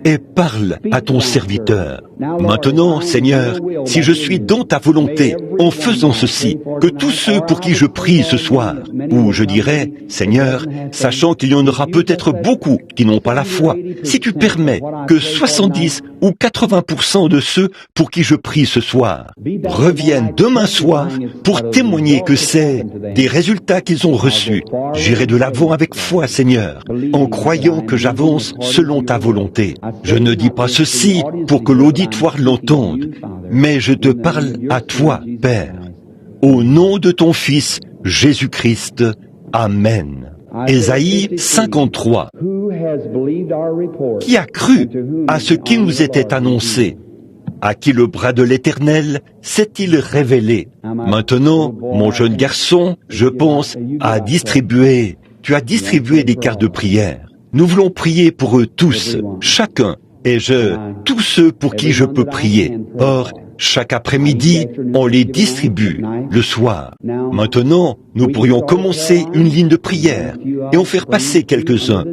et parle à ton serviteur. Maintenant, Seigneur, si je suis dans ta volonté, en faisant ceci, que tous ceux pour qui je prie ce soir, ou je dirais, Seigneur, sachant qu'il y en aura peut-être beaucoup qui n'ont pas la foi, si tu permets que 70 ou 80% de ceux pour qui je prie ce soir reviennent demain soir pour témoigner que c'est des résultats qu'ils ont reçus, j'irai de l'avant avec foi, Seigneur, en croyant que j'avance selon ta volonté. Je ne dis pas ceci pour que l'auditoire l'entende, mais je te parle à toi, Père. Au nom de ton Fils, Jésus-Christ. Amen. Ésaïe 53. Qui a cru à ce qui nous était annoncé? À qui le bras de l'Éternel s'est-il révélé? Maintenant, mon jeune garçon, je pense, tu as distribué des cartes de prière. Nous voulons prier pour eux tous, chacun, et tous ceux pour qui je peux prier. Or, chaque après-midi, on les distribue le soir. Maintenant, nous pourrions commencer une ligne de prière et en faire passer quelques-uns.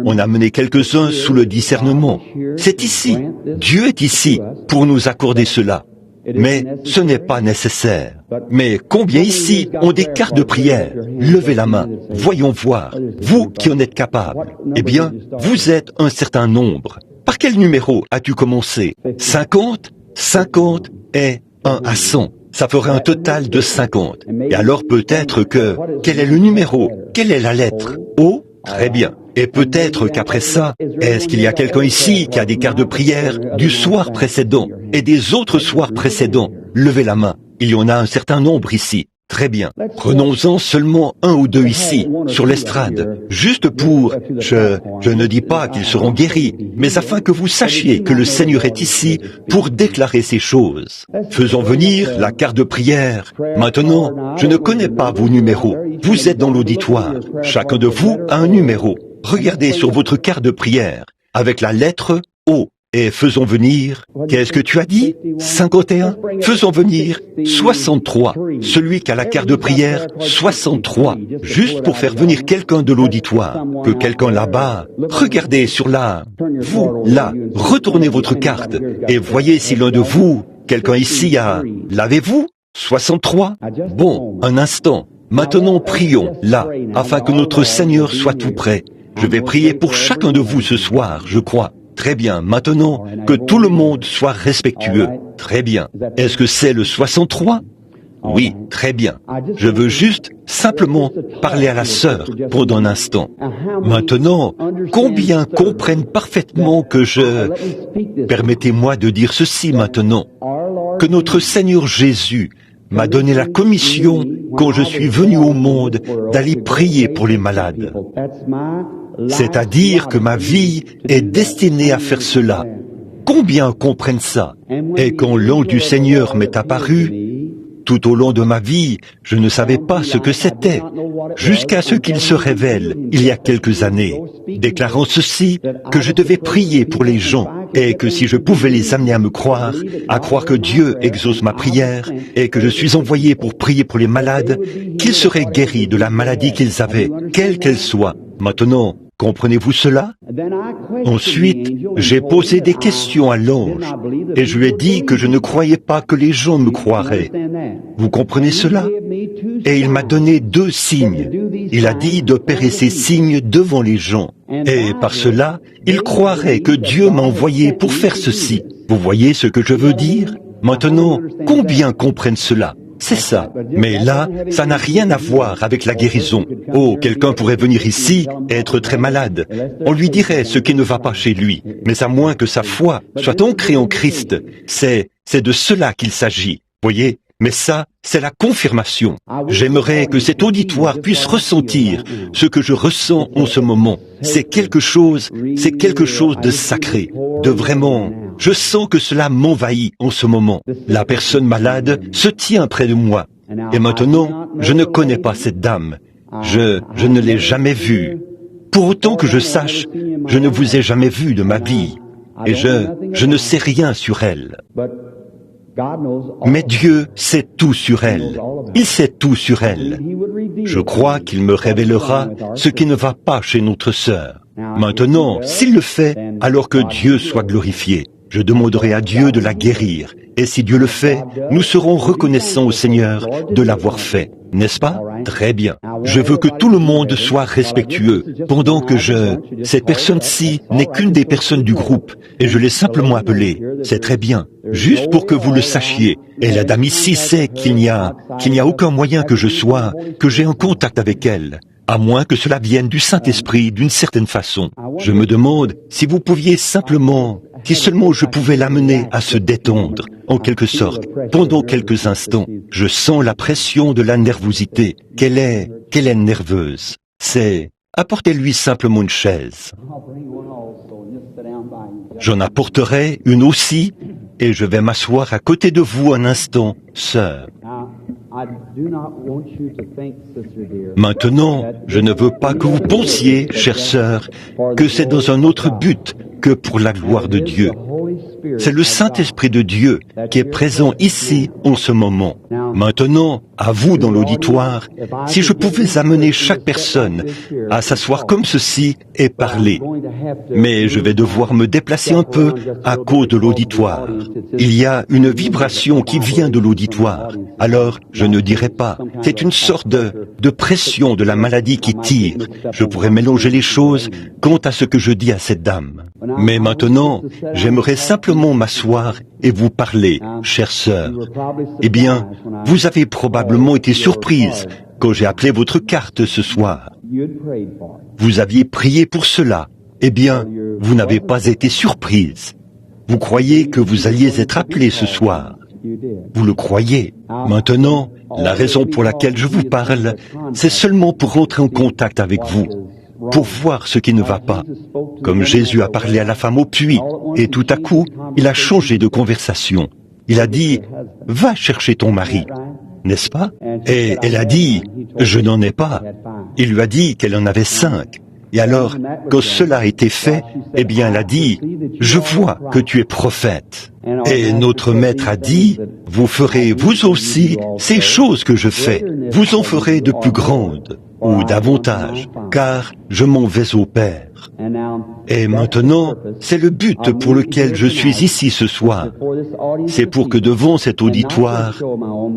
On a mené quelques-uns sous le discernement. C'est ici, Dieu est ici pour nous accorder cela. Mais ce n'est pas nécessaire. Mais combien ici ont des cartes de prière? Levez la main, voyons voir. Vous qui en êtes capables, eh bien, vous êtes un certain nombre. Par quel numéro as-tu commencé? 50? 50 et 1 à 100. Ça ferait un total de 50. Et alors peut-être que... Quel est le numéro? Quelle est la lettre? O? Très bien. Et peut-être qu'après ça, est-ce qu'il y a quelqu'un ici qui a des cartes de prière du soir précédent et des autres soirs précédents? Levez la main. Il y en a un certain nombre ici. Très bien. Prenons-en seulement un ou deux ici, sur l'estrade, juste pour... Je ne dis pas qu'ils seront guéris, mais afin que vous sachiez que le Seigneur est ici pour déclarer ces choses. Faisons venir la carte de prière. Maintenant, je ne connais pas vos numéros. Vous êtes dans l'auditoire. Chacun de vous a un numéro. Regardez sur votre carte de prière, avec la lettre O. Et faisons venir, qu'est-ce que tu as dit? 51? Faisons venir 63. Celui qui a la carte de prière, 63. Juste pour faire venir quelqu'un de l'auditoire. Que quelqu'un là-bas, regardez sur vous, là, retournez votre carte et voyez si l'un de vous, quelqu'un ici l'avez-vous? 63? Bon, un instant. Maintenant prions, là, afin que notre Seigneur soit tout près. Je vais prier pour chacun de vous ce soir, je crois. Très bien, maintenant, que tout le monde soit respectueux. Très bien. Est-ce que c'est le 63? Oui, très bien. Je veux juste simplement parler à la sœur pendant un instant. Maintenant, combien comprennent parfaitement que Permettez-moi de dire ceci maintenant, que notre Seigneur Jésus m'a donné la commission, quand je suis venu au monde, d'aller prier pour les malades. C'est-à-dire que ma vie est destinée à faire cela. Combien comprennent ça? Et quand l'ange du Seigneur m'est apparu, tout au long de ma vie, je ne savais pas ce que c'était, jusqu'à ce qu'il se révèle, il y a quelques années, déclarant ceci, que je devais prier pour les gens, et que si je pouvais les amener à croire que Dieu exauce ma prière, et que je suis envoyé pour prier pour les malades, qu'ils seraient guéris de la maladie qu'ils avaient, quelle qu'elle soit. Maintenant, comprenez-vous cela? Ensuite, j'ai posé des questions à l'ange et je lui ai dit que je ne croyais pas que les gens me croiraient. Vous comprenez cela? Et il m'a donné 2 signes. Il a dit d'opérer ces signes devant les gens. Et par cela, ils croiraient que Dieu m'a envoyé pour faire ceci. Vous voyez ce que je veux dire? Maintenant, combien comprennent cela? c'est ça. Mais là, ça n'a rien à voir avec la guérison. Oh, quelqu'un pourrait venir ici et être très malade. On lui dirait ce qui ne va pas chez lui. Mais à moins que sa foi soit ancrée en Christ, c'est de cela qu'il s'agit. Voyez? Mais ça, c'est la confirmation. J'aimerais que cet auditoire puisse ressentir ce que je ressens en ce moment. C'est quelque chose de sacré, de vraiment. Je sens que cela m'envahit en ce moment. La personne malade se tient près de moi. Et maintenant, je ne connais pas cette dame. Je ne l'ai jamais vue. Pour autant que je sache, je ne vous ai jamais vu de ma vie. Et je ne sais rien sur elle. Mais Dieu sait tout sur elle. Il sait tout sur elle. Je crois qu'il me révélera ce qui ne va pas chez notre sœur. Maintenant, s'il le fait, alors que Dieu soit glorifié. Je demanderai à Dieu de la guérir. Et si Dieu le fait, nous serons reconnaissants au Seigneur de l'avoir fait. N'est-ce pas? Très bien. Je veux que tout le monde soit respectueux, pendant que cette personne-ci n'est qu'une des personnes du groupe, et je l'ai simplement appelée. C'est très bien. Juste pour que vous le sachiez. Et la dame ici sait qu'il n'y a aucun moyen que j'ai un contact avec elle. À moins que cela vienne du Saint-Esprit d'une certaine façon. Je me demande si vous pouviez si seulement je pouvais l'amener à se détendre, en quelque sorte, pendant quelques instants. Je sens la pression de la nervosité, qu'elle est nerveuse. Apportez-lui simplement une chaise. J'en apporterai une aussi, et je vais m'asseoir à côté de vous un instant, sœur. Maintenant, je ne veux pas que vous pensiez, chère sœur, que c'est dans un autre but que pour la gloire de Dieu. C'est le Saint-Esprit de Dieu qui est présent ici en ce moment. Maintenant, à vous dans l'auditoire, si je pouvais amener chaque personne à s'asseoir comme ceci et parler. Mais je vais devoir me déplacer un peu à cause de l'auditoire. Il y a une vibration qui vient de l'auditoire. Alors, je ne dirai pas. C'est une sorte de pression de la maladie qui tire. Je pourrais mélanger les choses quant à ce que je dis à cette dame. Mais maintenant, j'aimerais simplement m'asseoir et vous parler, chère sœur. Eh bien, vous avez probablement été surprise quand j'ai appelé votre carte ce soir. Vous aviez prié pour cela. Eh bien, vous n'avez pas été surprise. Vous croyez que vous alliez être appelé ce soir. Vous le croyez. Maintenant, la raison pour laquelle je vous parle, c'est seulement pour rentrer en contact avec vous, pour voir ce qui ne va pas. Comme Jésus a parlé à la femme au puits, et tout à coup, il a changé de conversation. Il a dit, « Va chercher ton mari », n'est-ce pas? Et elle a dit, « Je n'en ai pas ». Il lui a dit qu'elle en avait 5. Et alors, quand cela a été fait, eh bien, elle a dit, « Je vois que tu es prophète ». Et notre maître a dit, « Vous ferez vous aussi ces choses que je fais. Vous en ferez de plus grandes ou davantage, car je m'en vais au Père. » Et maintenant, c'est le but pour lequel je suis ici ce soir. C'est pour que devant cet auditoire,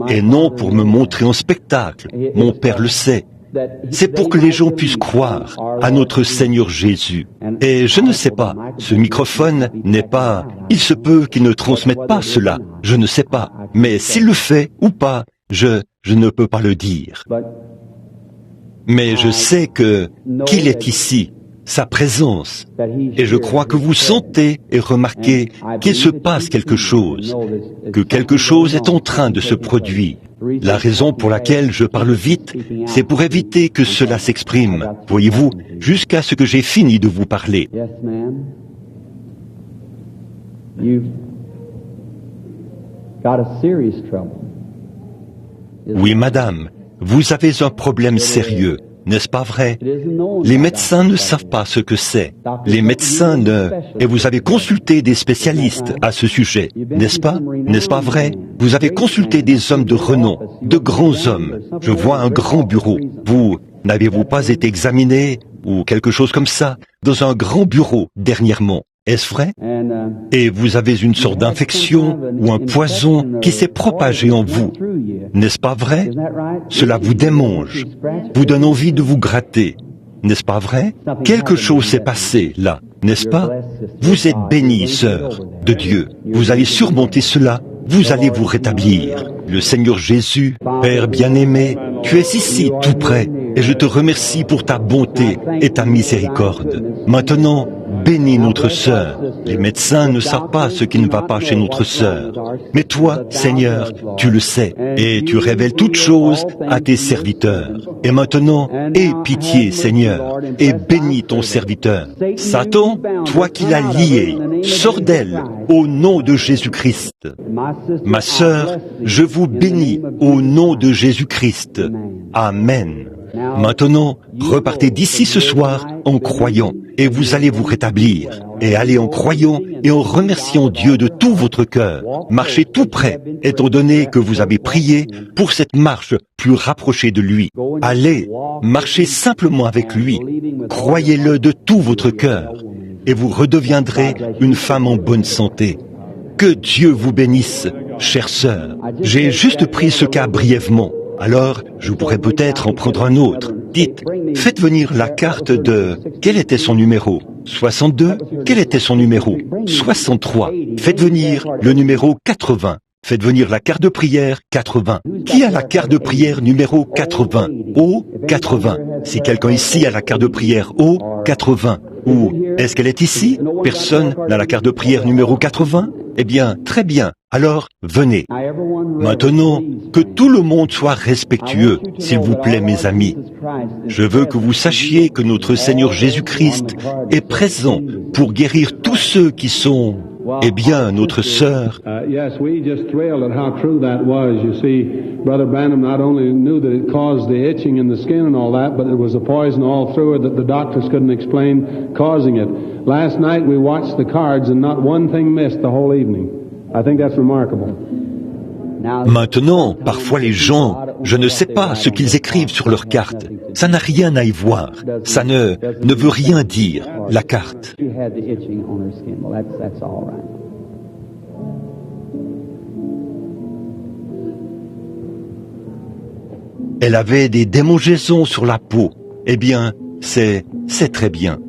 et non pour me montrer en spectacle, mon Père le sait, c'est pour que les gens puissent croire à notre Seigneur Jésus. Et je ne sais pas, ce microphone n'est pas... Il se peut qu'il ne transmette pas cela, je ne sais pas. Mais s'il le fait ou pas, je ne peux pas le dire. Mais je sais qu'il est ici, sa présence. Et je crois que vous sentez et remarquez qu'il se passe quelque chose, que quelque chose est en train de se produire. La raison pour laquelle je parle vite, c'est pour éviter que cela s'exprime, voyez-vous, jusqu'à ce que j'ai fini de vous parler. Oui, madame, vous avez un problème sérieux, n'est-ce pas vrai? Les médecins ne savent pas ce que c'est. Les médecins ne... Et vous avez consulté des spécialistes à ce sujet, n'est-ce pas? N'est-ce pas vrai? Vous avez consulté des hommes de renom, de grands hommes. Je vois un grand bureau. Vous, n'avez-vous pas été examiné, ou quelque chose comme ça, dans un grand bureau dernièrement? Est-ce vrai? Et vous avez une sorte d'infection ou un poison qui s'est propagé en vous. N'est-ce pas vrai? Cela vous démange, vous donne envie de vous gratter. N'est-ce pas vrai? Quelque chose s'est passé là, n'est-ce pas? Vous êtes bénie, sœur de Dieu. Vous allez surmonter cela vous allez vous rétablir. Le Seigneur Jésus, Père bien-aimé, tu es ici tout près et je te remercie pour ta bonté et ta miséricorde. Maintenant, bénis notre sœur. Les médecins ne savent pas ce qui ne va pas chez notre sœur. Mais toi, Seigneur, tu le sais et tu révèles toutes choses à tes serviteurs. Et maintenant, aie pitié, Seigneur, et bénis ton serviteur. Satan, toi qui l'as lié, sors d'elle au nom de Jésus-Christ. Ma sœur, je vous bénis au nom de Jésus-Christ. Amen. Maintenant, repartez d'ici ce soir en croyant et vous allez vous rétablir. Et allez en croyant et en remerciant Dieu de tout votre cœur. Marchez tout près, étant donné que vous avez prié pour cette marche plus rapprochée de lui. Allez, marchez simplement avec lui. Croyez-le de tout votre cœur et vous redeviendrez une femme en bonne santé. Que Dieu vous bénisse, chère sœur. J'ai juste pris ce cas brièvement. Alors, je pourrais peut-être en prendre un autre. Dites, faites venir la carte de... Quel était son numéro? 62? Quel était son numéro? 63. Faites venir le numéro 80. Faites venir la carte de prière 80. Qui a la carte de prière numéro 80? O 80. Si quelqu'un ici a la carte de prière O 80. Ou est-ce qu'elle est ici? Personne n'a la carte de prière numéro 80? Eh bien, très bien. Alors, venez. Maintenant, que tout le monde soit respectueux, s'il vous plaît, mes amis. Je veux que vous sachiez que notre Seigneur Jésus-Christ est présent pour guérir tous ceux qui sont, eh bien, notre sœur. Yes, we just thrilled at how true that was. You see, Brother Branham not only knew that it caused the itching in the skin and all that, but it was a poison all through it that the doctors couldn't explain causing it. Last night we watched the cards and not one thing missed the whole evening. I think that's remarkable. Maintenant, parfois les gens, je ne sais pas ce qu'ils écrivent sur leur carte. Ça n'a rien à y voir. Ça ne veut rien dire, la carte. Elle avait des démangeaisons sur la peau. Eh bien, c'est très bien.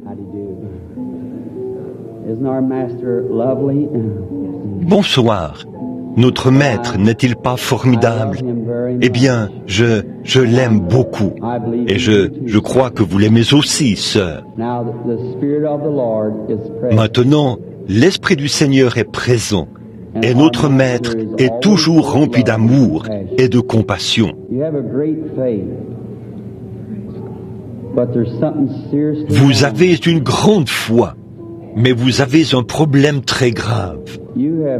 Bonsoir. Notre maître n'est-il pas formidable? Eh bien, je l'aime beaucoup. Et je crois que vous l'aimez aussi, sœur. Maintenant, l'Esprit du Seigneur est présent. Et notre maître est toujours rempli d'amour et de compassion. Vous avez une grande foi, mais vous avez un problème très grave.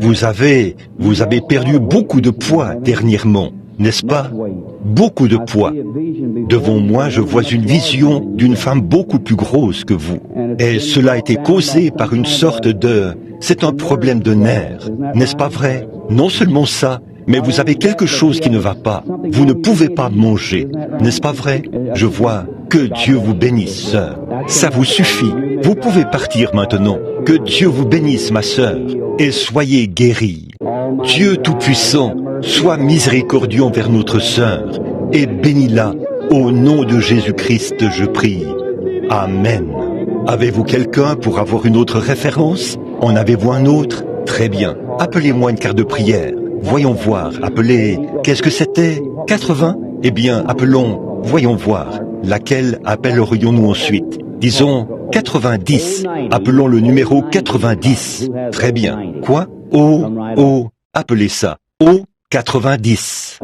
Vous avez perdu beaucoup de poids dernièrement, n'est-ce pas? Beaucoup de poids. Devant moi, je vois une vision d'une femme beaucoup plus grosse que vous. Et cela a été causé par une sorte de... C'est un problème de nerfs, n'est-ce pas vrai? Non seulement ça, mais vous avez quelque chose qui ne va pas. Vous ne pouvez pas manger, n'est-ce pas vrai? Je vois. Que Dieu vous bénisse, sœur. Ça vous suffit. Vous pouvez partir maintenant. Que Dieu vous bénisse, ma sœur, et soyez guéris. Dieu Tout-Puissant, sois miséricordieux envers notre sœur, et bénis-la. Au nom de Jésus-Christ, je prie. Amen. Avez-vous quelqu'un pour avoir une autre référence? En avez-vous un autre? Très bien. Appelez-moi une carte de prière. Voyons voir. Appelez... Qu'est-ce que c'était? 80? Eh bien, appelons... Voyons voir. Laquelle appellerions-nous ensuite? Disons 90. Appelons le numéro 90. Très bien. Quoi? Oh, appelez ça. Oh, 90.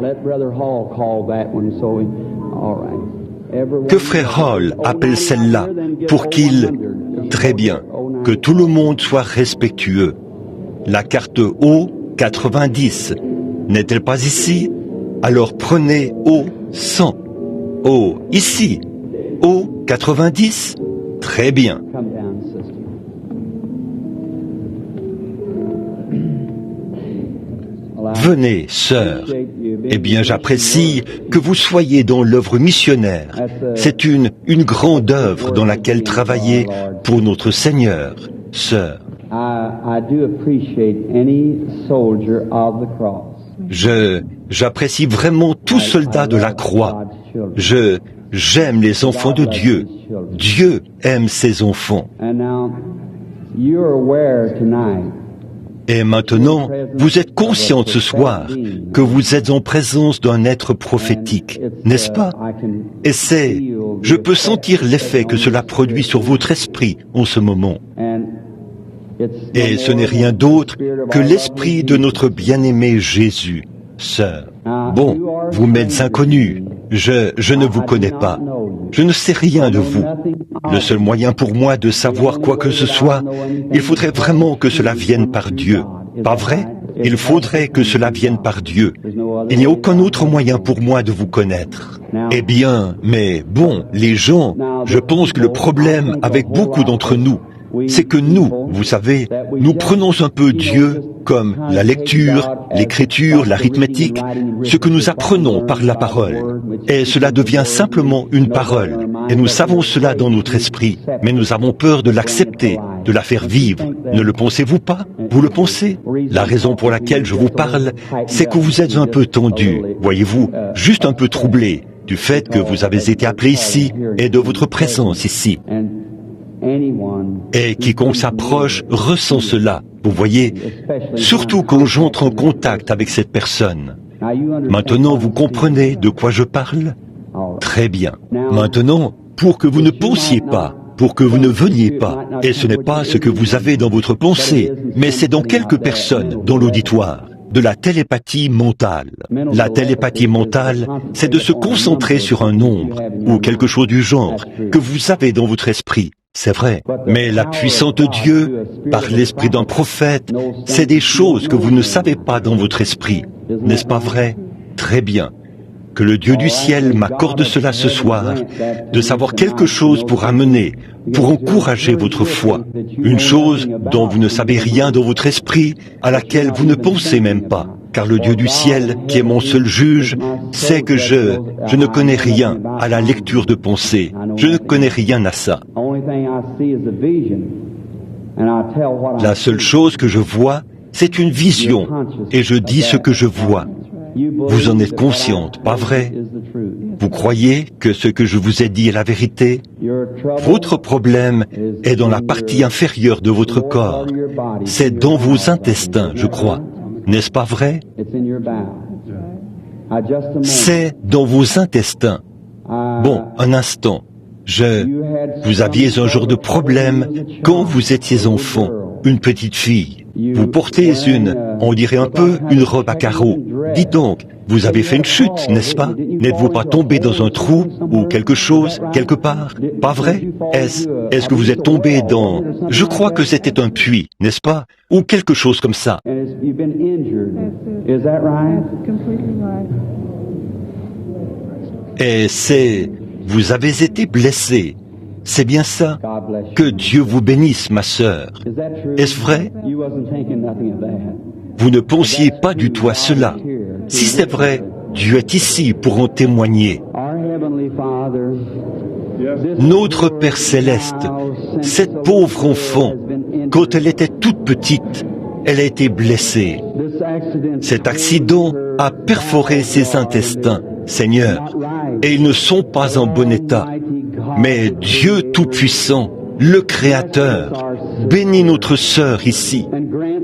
Que Frère Hall appelle celle-là pour qu'il... Très bien. Que tout le monde soit respectueux. La carte O 90. N'est-elle pas ici? Alors prenez O 100. Oh, ici. Oh, 90. Très bien. Venez, sœur. Eh bien, j'apprécie que vous soyez dans l'œuvre missionnaire. C'est une grande œuvre dans laquelle travailler pour notre Seigneur, sœur. J'apprécie vraiment tout soldat de la croix. J'aime les enfants de Dieu. Dieu aime ses enfants. Et maintenant, vous êtes consciente ce soir que vous êtes en présence d'un être prophétique, n'est-ce pas? Et je peux sentir l'effet que cela produit sur votre esprit en ce moment. Et ce n'est rien d'autre que l'esprit de notre bien-aimé Jésus, sœur. Bon, vous m'êtes inconnue, je ne vous connais pas, je ne sais rien de vous. Le seul moyen pour moi de savoir quoi que ce soit, il faudrait vraiment que cela vienne par Dieu. Pas vrai? Il faudrait que cela vienne par Dieu. Il n'y a aucun autre moyen pour moi de vous connaître. Eh bien, mais bon, les gens, je pense que le problème avec beaucoup d'entre nous, c'est que nous, vous savez, nous prenons un peu Dieu comme la lecture, l'écriture, l'arithmétique, ce que nous apprenons par la parole. Et cela devient simplement une parole. Et nous savons cela dans notre esprit, mais nous avons peur de l'accepter, de la faire vivre. Ne le pensez-vous pas? Vous le pensez? La raison pour laquelle je vous parle, c'est que vous êtes un peu tendu, voyez-vous, juste un peu troublé, du fait que vous avez été appelé ici et de votre présence ici. Et quiconque s'approche ressent cela, vous voyez, surtout quand j'entre en contact avec cette personne. Maintenant, vous comprenez de quoi je parle? Très bien. Maintenant, pour que vous ne pensiez pas, pour que vous ne veniez pas, et ce n'est pas ce que vous avez dans votre pensée, mais c'est dans quelques personnes dans l'auditoire, de la télépathie mentale. La télépathie mentale, c'est de se concentrer sur un nombre, ou quelque chose du genre, que vous avez dans votre esprit. C'est vrai, mais la puissance de Dieu, par l'esprit d'un prophète, c'est des choses que vous ne savez pas dans votre esprit. N'est-ce pas vrai? Très bien. Que le Dieu du ciel m'accorde cela ce soir, de savoir quelque chose pour amener, pour encourager votre foi. Une chose dont vous ne savez rien dans votre esprit, à laquelle vous ne pensez même pas. Car le Dieu du ciel, qui est mon seul juge, sait que je ne connais rien à la lecture de pensée. Je ne connais rien à ça. La seule chose que je vois, c'est une vision, et je dis ce que je vois. Vous en êtes consciente, pas vrai? Vous croyez que ce que je vous ai dit est la vérité? Votre problème est dans la partie inférieure de votre corps. C'est dans vos intestins, je crois. N'est-ce pas vrai? C'est dans vos intestins. Bon, un instant. Vous aviez un genre de problème quand vous étiez enfant, une petite fille. Vous portez on dirait un peu, une robe à carreaux. Dites donc, vous avez fait une chute, n'est-ce pas? N'êtes-vous pas tombé dans un trou ou quelque chose, quelque part? Pas vrai? Est-ce que vous êtes tombé dans... Je crois que c'était un puits, n'est-ce pas? Ou quelque chose comme ça. Et vous avez été blessé. C'est bien ça. Que Dieu vous bénisse, ma sœur. Est-ce vrai? Vous ne pensiez pas du tout à cela. Si c'est vrai, Dieu est ici pour en témoigner. Notre Père Céleste, cette pauvre enfant, quand elle était toute petite, elle a été blessée. Cet accident a perforé ses intestins, Seigneur, et ils ne sont pas en bon état. Mais Dieu Tout-Puissant, le Créateur, bénis notre sœur ici.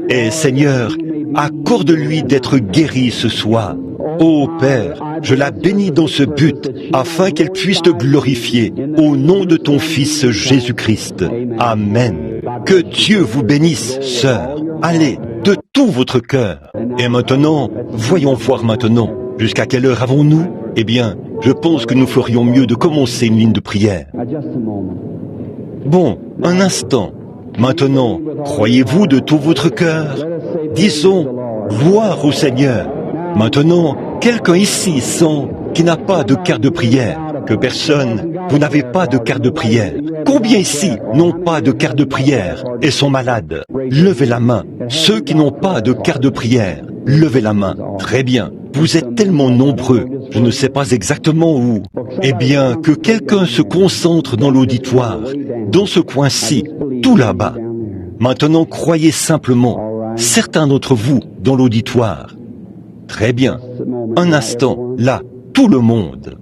Et Seigneur, accorde-lui d'être guérie ce soir. Ô Père, je la bénis dans ce but, afin qu'elle puisse te glorifier, au nom de ton Fils Jésus-Christ. Amen. Que Dieu vous bénisse, sœur. Allez, de tout votre cœur. Et maintenant, voyons voir maintenant. Jusqu'à quelle heure avons-nous? Eh bien, je pense que nous ferions mieux de commencer une ligne de prière. Bon, un instant. Maintenant, croyez-vous de tout votre cœur? Disons, gloire au Seigneur. Maintenant, quelqu'un ici sent qui n'a pas de carte de prière, que personne, vous n'avez pas de carte de prière. Combien ici n'ont pas de carte de prière et sont malades? Levez la main. Ceux qui n'ont pas de carte de prière, levez la main. Très bien. Vous êtes tellement nombreux, je ne sais pas exactement où. Eh bien, que quelqu'un se concentre dans l'auditoire, dans ce coin-ci, tout là-bas. Maintenant, croyez simplement, certains d'entre vous, dans l'auditoire. Très bien. Un instant, là, tout le monde.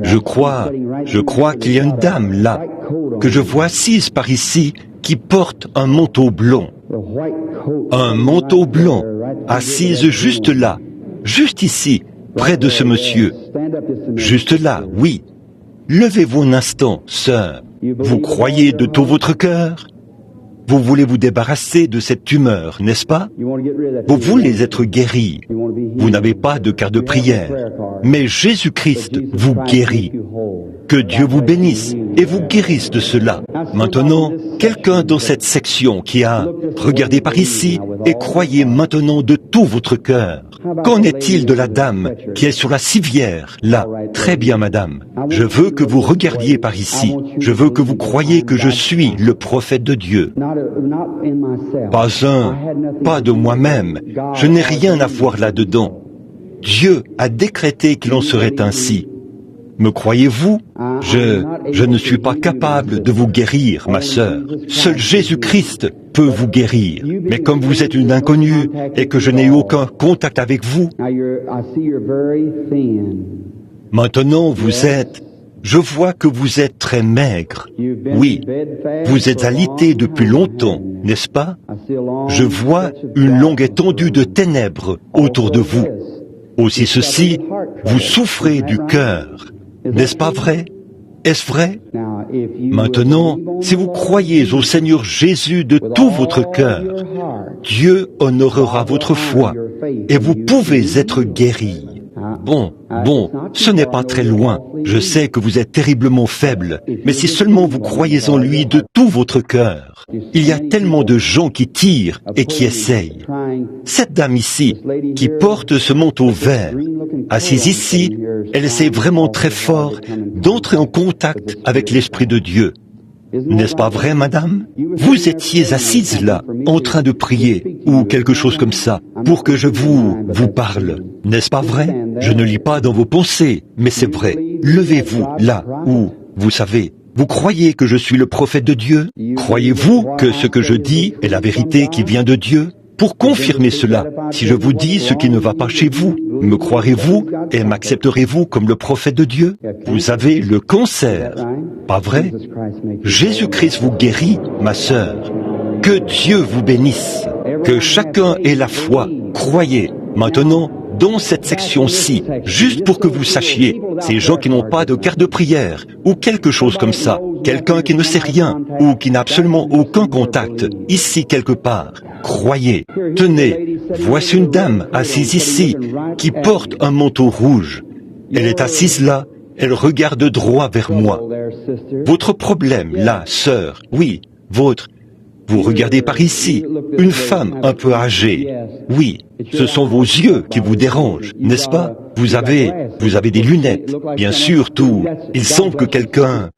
Je crois qu'il y a une dame là, que je vois assise par ici, qui porte un manteau blanc. Un manteau blanc, assise juste là, juste ici, près de ce monsieur. Juste là, oui. Levez-vous un instant, sœur. Vous croyez de tout votre cœur? Vous voulez vous débarrasser de cette tumeur, n'est-ce pas? Vous voulez être guéri. Vous n'avez pas de carte de prière. Mais Jésus-Christ vous guérit. Que Dieu vous bénisse et vous guérisse de cela. Maintenant, quelqu'un dans cette section qui a regardé par ici et croyez maintenant de tout votre cœur. Qu'en est-il de la dame qui est sur la civière, là? Très bien, madame. Je veux que vous regardiez par ici. Je veux que vous croyiez que je suis le prophète de Dieu. Pas de moi-même. Je n'ai rien à voir là-dedans. Dieu a décrété qu'il en serait ainsi. Me croyez-vous? Je ne suis pas capable de vous guérir, ma sœur. Seul Jésus-Christ peut vous guérir. Mais comme vous êtes une inconnue et que je n'ai eu aucun contact avec vous, maintenant je vois que vous êtes très maigre. Oui, vous êtes alité depuis longtemps, n'est-ce pas? Je vois une longue étendue de ténèbres autour de vous. Aussi ceci, vous souffrez du cœur. N'est-ce pas vrai? Est-ce vrai? Maintenant, si vous croyez au Seigneur Jésus de tout votre cœur, Dieu honorera votre foi et vous pouvez être guéri. Bon, ce n'est pas très loin. Je sais que vous êtes terriblement faible, mais si seulement vous croyez en lui de tout votre cœur. Il y a tellement de gens qui tirent et qui essayent. Cette dame ici, qui porte ce manteau vert, assise ici, elle essaie vraiment très fort d'entrer en contact avec l'Esprit de Dieu. N'est-ce pas vrai, madame? Vous étiez assise là, en train de prier, ou quelque chose comme ça, pour que je vous parle. N'est-ce pas vrai? Je ne lis pas dans vos pensées, mais c'est vrai. Levez-vous là, où, vous savez, vous croyez que je suis le prophète de Dieu? Croyez-vous que ce que je dis est la vérité qui vient de Dieu? Pour confirmer cela, si je vous dis ce qui ne va pas chez vous, me croirez-vous et m'accepterez-vous comme le prophète de Dieu? Vous avez le cancer, pas vrai? Jésus-Christ vous guérit, ma sœur. Que Dieu vous bénisse. Que chacun ait la foi. Croyez. Maintenant, dans cette section-ci, juste pour que vous sachiez, ces gens qui n'ont pas de carte de prière, ou quelque chose comme ça, quelqu'un qui ne sait rien, ou qui n'a absolument aucun contact, ici quelque part, croyez. Tenez, voici une dame assise ici, qui porte un manteau rouge. Elle est assise là, elle regarde droit vers moi. Votre problème, là, sœur, oui, vous regardez par ici, une femme un peu âgée. Oui, ce sont vos yeux qui vous dérangent, n'est-ce pas? Vous avez des lunettes, bien sûr, tout. Il semble que quelqu'un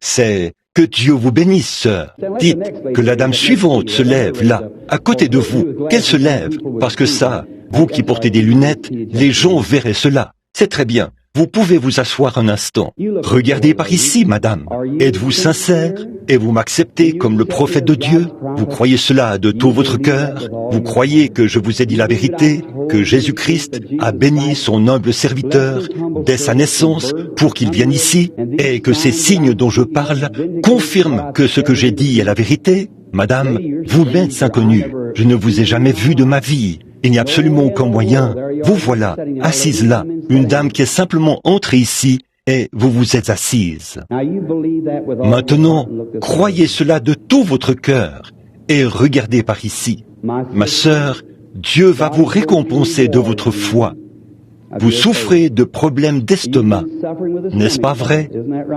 c'est que Dieu vous bénisse, sœur. Dites que la dame suivante se lève là, à côté de vous, qu'elle se lève, parce que ça, vous qui portez des lunettes, les gens verraient cela. C'est très bien. Vous pouvez vous asseoir un instant. Regardez par ici, madame. Êtes-vous sincère et vous m'acceptez comme le prophète de Dieu? Vous croyez cela de tout votre cœur? Vous croyez que je vous ai dit la vérité, que Jésus-Christ a béni son humble serviteur dès sa naissance pour qu'il vienne ici et que ces signes dont je parle confirment que ce que j'ai dit est la vérité? Madame, vous m'êtes inconnue. Je ne vous ai jamais vu de ma vie. Il n'y a absolument aucun moyen. Vous voilà, assise là, une dame qui est simplement entrée ici et vous vous êtes assise. Maintenant, croyez cela de tout votre cœur et regardez par ici. Ma sœur, Dieu va vous récompenser de votre foi. Vous souffrez de problèmes d'estomac, n'est-ce pas vrai?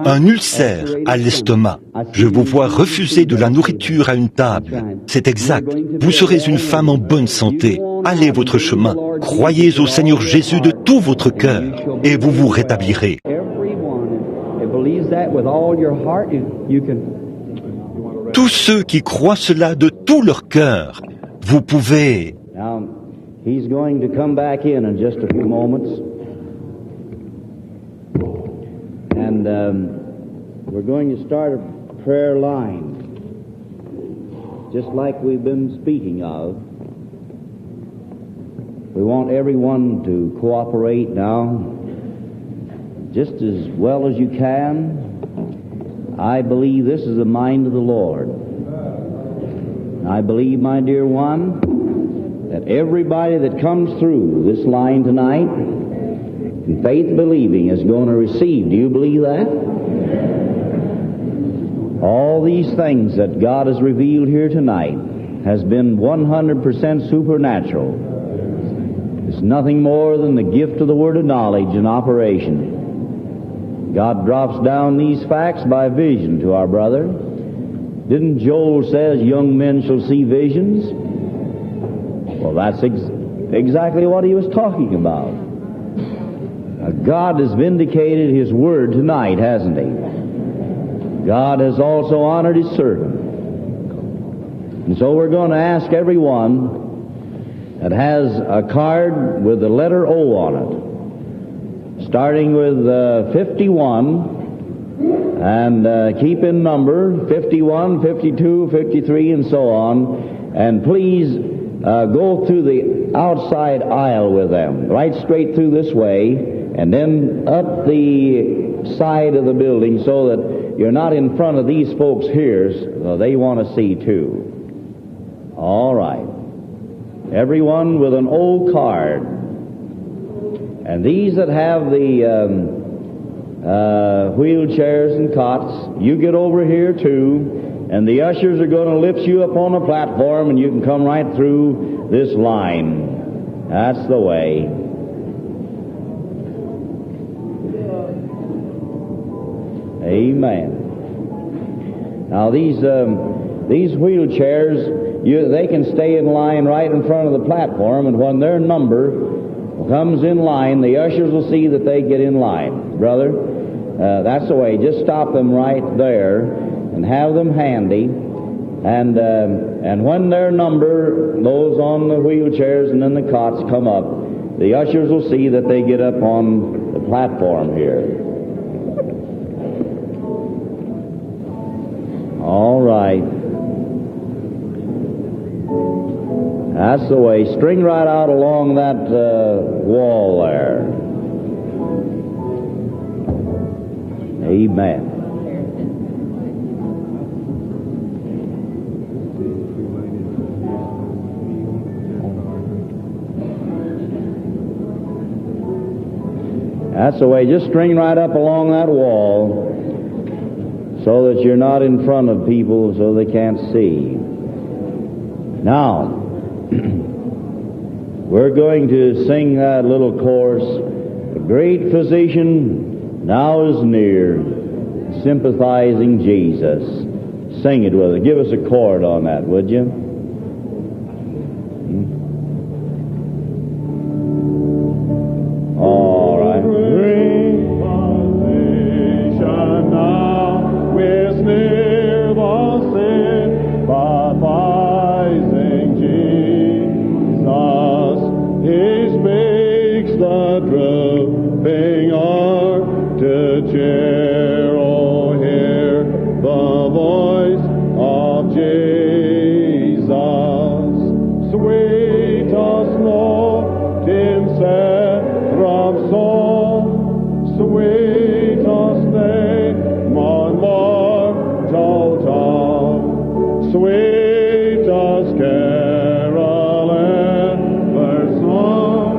Un ulcère à l'estomac. Je vous vois refuser de la nourriture à une table. C'est exact. Vous serez une femme en bonne santé. Allez votre chemin. Croyez au Seigneur Jésus de tout votre cœur et vous vous rétablirez. Tous ceux qui croient cela de tout leur cœur, vous pouvez... He's going to come back in just a few moments. And we're going to start a prayer line, just like we've been speaking of. We want everyone to cooperate now, just as well as you can. I believe this is the mind of the Lord. I believe, my dear one, that everybody that comes through this line tonight, in faith believing, is going to receive. Do you believe that? All these things that God has revealed here tonight has been 100% supernatural. It's nothing more than the gift of the word of knowledge in operation. God drops down these facts by vision to our brother. Didn't Joel says young men shall see visions? Well, that's exactly what he was talking about. God has vindicated His word tonight, hasn't He? God has also honored His servant. And so we're going to ask everyone that has a card with the letter O on it, starting with 51, and keep in number 51, 52, 53, and so on. And please go through the outside aisle with them, right straight through this way, and then up the side of the building so that you're not in front of these folks here. So they want to see too. All right. Everyone with an O card. And these that have the wheelchairs and cots, you get over here too, and the ushers are going to lift you up on a platform, and you can come right through this line. That's the way. Amen. Now these wheelchairs, they can stay in line right in front of the platform, and when their number comes in line, the ushers will see that they get in line. Brother, that's the way. Just stop them right there and have them handy. And when their number, those on the wheelchairs and then the cots come up, the ushers will see that they get up on the platform here. All right. That's the way. String right out along that wall there. Amen. That's the way. Just string right up along that wall so that you're not in front of people so they can't see. Now, we're going to sing that little chorus, "The great physician now is near, sympathizing Jesus." Sing it with us. Give us a chord on that, would you? All right. Great physician now is near, the sympathizing Jesus. He speaks the drooping heart to cheer. Oh, hear the voice of Jesus. Sweetest note in Seraph's song, sweetest name on mortal tongue, sweetest carol ever sung,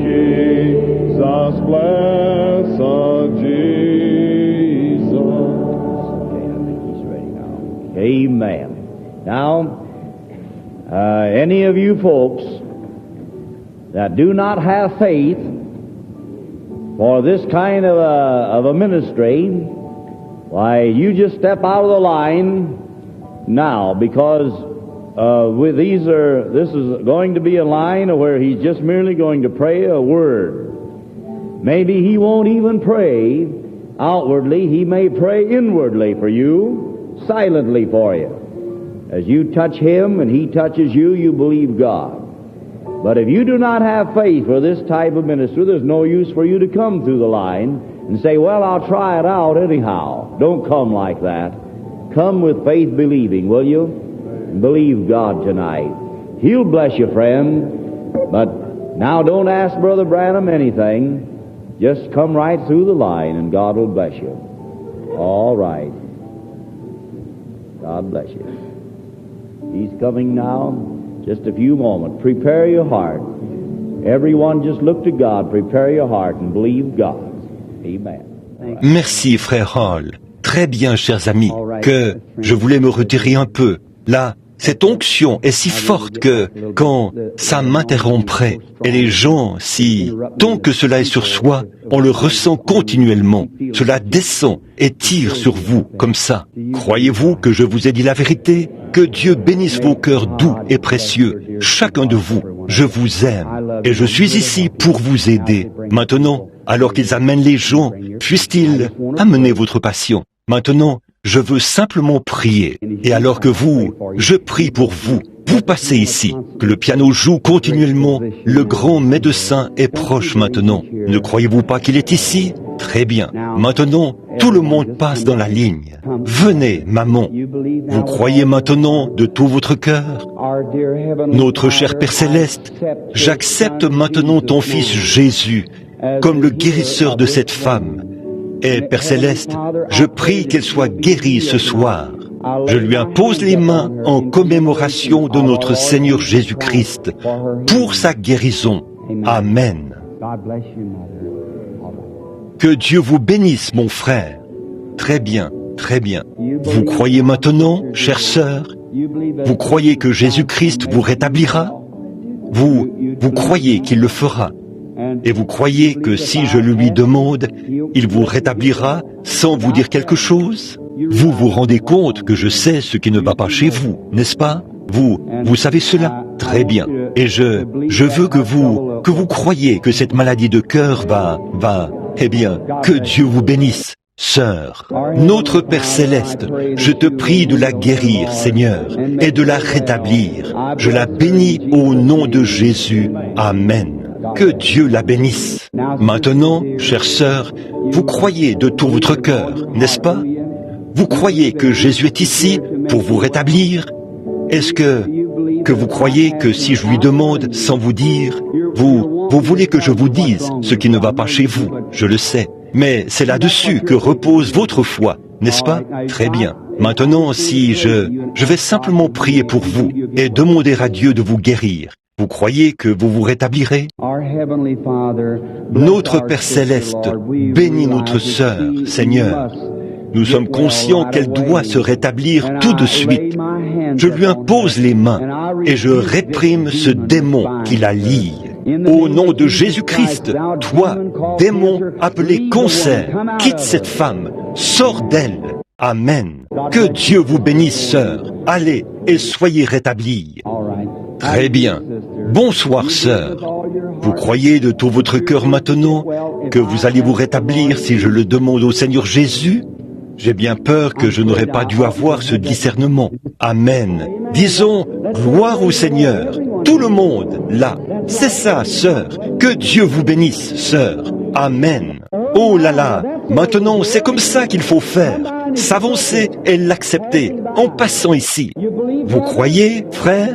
Jesus, blessed Jesus. Okay, I think he's ready now. Amen. Now, any of you folks that do not have faith for this kind of a ministry, why, you just step out of the line now, because this is going to be a line where he's just merely going to pray a word. Maybe he won't even pray outwardly. He may pray inwardly for you, silently for you. As you touch him and he touches you, you believe God. But if you do not have faith for this type of ministry, there's no use for you to come through the line and say, well, I'll try it out anyhow. Don't come like that. Come with faith believing, will you? And believe God tonight. He'll bless you, friend. But now don't ask Brother Branham anything. Just come right through the line and God will bless you. All right. God bless you. He's coming now. Just a few moments. Prepare your heart. Everyone just look to God. Prepare your heart and believe God. Amen. Merci, frère Hall. Très bien, chers amis, que je voulais me retirer un peu. Là, cette onction est si forte que quand ça m'interromprait, et les gens, tant que cela est sur soi, on le ressent continuellement. Cela descend et tire sur vous, comme ça. Croyez-vous que je vous ai dit la vérité? Que Dieu bénisse vos cœurs doux et précieux, chacun de vous. Je vous aime, et je suis ici pour vous aider. Maintenant, alors qu'ils amènent les gens, puissent-ils amener votre passion? Maintenant, je veux simplement prier. Et alors que je prie pour vous. Vous passez ici, que le piano joue continuellement. Le grand médecin est proche maintenant. Ne croyez-vous pas qu'il est ici? Très bien. Maintenant, tout le monde passe dans la ligne. Venez, maman. Vous croyez maintenant de tout votre cœur? Notre cher Père Céleste, j'accepte maintenant ton Fils Jésus comme le guérisseur de cette femme. Et Père Céleste, je prie qu'elle soit guérie ce soir. Je lui impose les mains en commémoration de notre Seigneur Jésus-Christ pour sa guérison. Amen. Que Dieu vous bénisse, mon frère. Très bien, très bien. Vous croyez maintenant, chère sœur? Vous croyez que Jésus-Christ vous rétablira? Vous croyez qu'il le fera? Et vous croyez que si je le lui demande, il vous rétablira sans vous dire quelque chose? Vous vous rendez compte que je sais ce qui ne va pas chez vous, n'est-ce pas? Vous savez cela? Très bien. Et je veux que vous croyez que cette maladie de cœur eh bien, que Dieu vous bénisse, sœur. Notre Père Céleste, je te prie de la guérir, Seigneur, et de la rétablir. Je la bénis au nom de Jésus. Amen. Que Dieu la bénisse. Maintenant, chère sœur, vous croyez de tout votre cœur, n'est-ce pas? Vous croyez que Jésus est ici pour vous rétablir? Est-ce que vous croyez que si je lui demande sans vous dire, vous voulez que je vous dise ce qui ne va pas chez vous? Je le sais, mais c'est là-dessus que repose votre foi, n'est-ce pas? Très bien. Maintenant, si je vais simplement prier pour vous et demander à Dieu de vous guérir. Vous croyez que vous vous rétablirez? Notre Père Céleste, bénis notre sœur, Seigneur. Nous sommes conscients qu'elle doit se rétablir tout de suite. Je lui impose les mains et je réprime ce démon qui la lie. Au nom de Jésus-Christ, toi, démon appelé cancer, quitte cette femme, sors d'elle. Amen. Que Dieu vous bénisse, sœur. Allez et soyez rétablis. Très bien. Bonsoir, sœur. Vous croyez de tout votre cœur maintenant que vous allez vous rétablir si je le demande au Seigneur Jésus? J'ai bien peur que je n'aurais pas dû avoir ce discernement. Amen. Disons, gloire au Seigneur. Tout le monde, là. C'est ça, sœur. Que Dieu vous bénisse, sœur. Amen. Oh là là. Maintenant, c'est comme ça qu'il faut faire. S'avancer et l'accepter, en passant ici. Vous croyez, frère?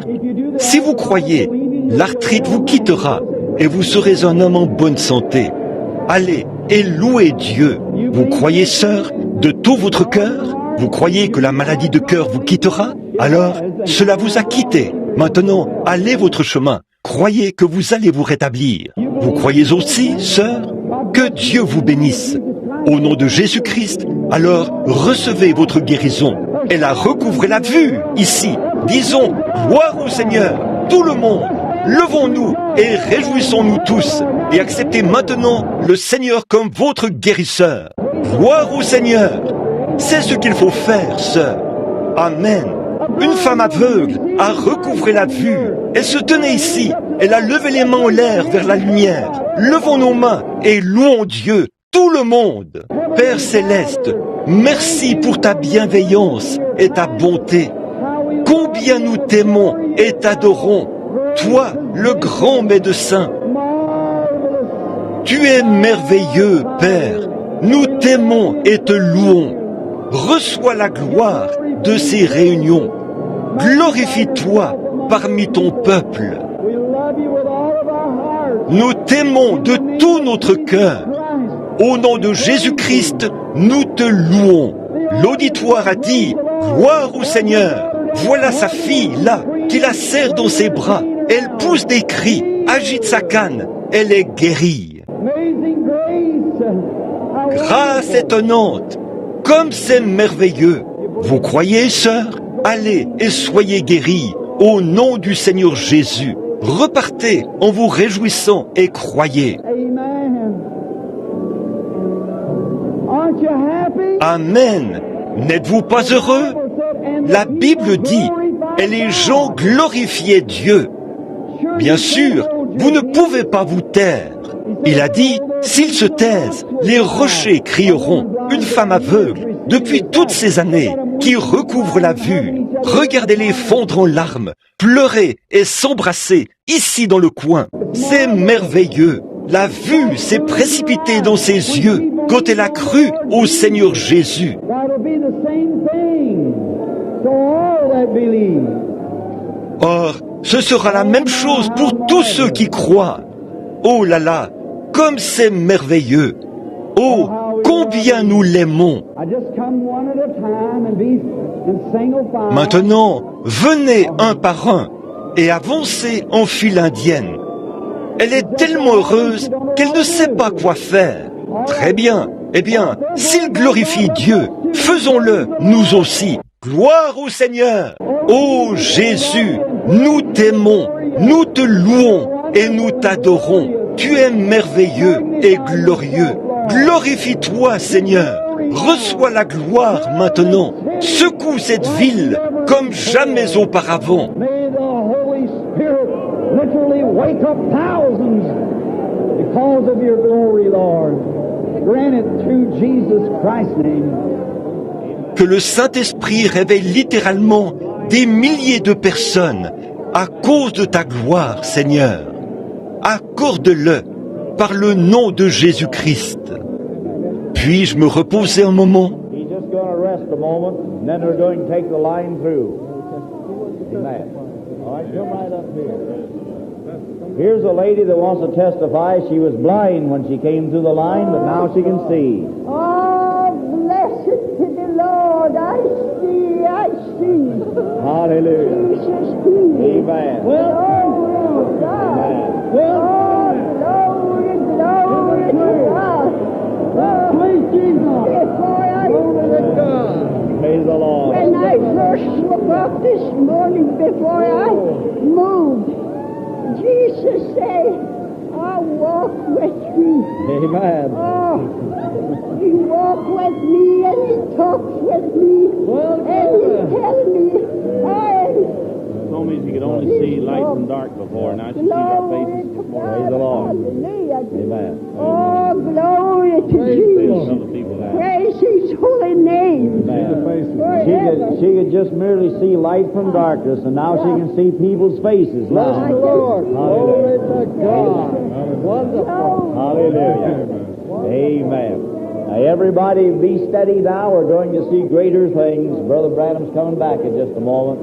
Si vous croyez, l'arthrite vous quittera et vous serez un homme en bonne santé. Allez et louez Dieu. Vous croyez, sœur, de tout votre cœur? Vous croyez que la maladie de cœur vous quittera? Alors, cela vous a quitté. Maintenant, allez votre chemin. Croyez que vous allez vous rétablir. Vous croyez aussi, sœur? Que Dieu vous bénisse. Au nom de Jésus-Christ, alors recevez votre guérison. Elle a recouvré la vue ici. Disons, gloire au Seigneur. Tout le monde, levons-nous et réjouissons-nous tous. Et acceptez maintenant le Seigneur comme votre guérisseur. Gloire au Seigneur. C'est ce qu'il faut faire, sœur. Amen. Une femme aveugle a recouvré la vue. Elle se tenait ici. Elle a levé les mains en l'air vers la lumière. Levons nos mains et louons Dieu. Tout le monde. Père Céleste, merci pour ta bienveillance et ta bonté. Combien nous t'aimons et t'adorons. Toi, le grand médecin. Tu es merveilleux, Père. Nous t'aimons et te louons. Reçois la gloire de ces réunions. Glorifie-toi parmi ton peuple. Nous t'aimons de tout notre cœur Au nom de Jésus-Christ, nous te louons. L'auditoire a dit, gloire au Seigneur. Voilà sa fille, là, qui la serre dans ses bras. Elle pousse des cris, agite sa canne. Elle est guérie. Grâce étonnante. Comme c'est merveilleux. Vous croyez, sœur? Allez et soyez guéris. Au nom du Seigneur Jésus. Repartez en vous réjouissant et croyez. Amen. N'êtes-vous pas heureux? La Bible dit, et les gens glorifiaient Dieu. Bien sûr, vous ne pouvez pas vous taire. Il a dit, s'ils se taisent, les rochers crieront. Une femme aveugle, depuis toutes ces années, qui recouvre la vue. Regardez-les fondre en larmes, pleurer et s'embrasser, ici dans le coin. C'est merveilleux. La vue s'est précipitée dans ses yeux quand elle a cru au Seigneur Jésus. Or, ce sera la même chose pour tous ceux qui croient. Oh là là, comme c'est merveilleux. Oh, combien nous l'aimons. Maintenant, venez un par un et avancez en file indienne. Elle est tellement heureuse qu'elle ne sait pas quoi faire. Très bien. Eh bien, s'il glorifie Dieu, faisons-le, nous aussi. Gloire au Seigneur. Ô Jésus, nous t'aimons, nous te louons et nous t'adorons. Tu es merveilleux et glorieux. Glorifie-toi, Seigneur. Reçois la gloire maintenant. Secoue cette ville comme jamais auparavant. Literally wake up thousands because of your glory, Lord. Grant it through Jesus Christ's name. Que le Saint-Esprit réveille littéralement des milliers de personnes à cause de ta gloire, Seigneur. Accorde-le par le nom de Jésus-Christ. Puis-je me reposer un moment? He's just going to rest a moment, and then we're going to take the line through. Amen. All right, come right up here. Here's a lady that wants to testify. She was blind when she came through the line, but now she can see. Oh, blessed to the Lord. I see, I see. Hallelujah. Jesus, He. Amen. Glory to God. Oh, glory, glory to God. Oh, Praise Jesus. before I, Praise the Lord. when I first woke up this morning, before I moved, Jesus said, I'll walk with you. Amen. Oh, He walks with me and He talks with me and He tells me, Told me she could only see light from dark before. Now she sees our faces before. Praise the Lord. Hallelujah. Amen. Oh, glory to Jesus. Tell the people that. Praise His holy name. She could just merely see light from darkness, and now she can see people's faces. Bless Now. the Lord. Glory to God. Wonderful. Hallelujah. Amen. Now, everybody be steady now. We're going to see greater things. Brother Branham's coming back in just a moment.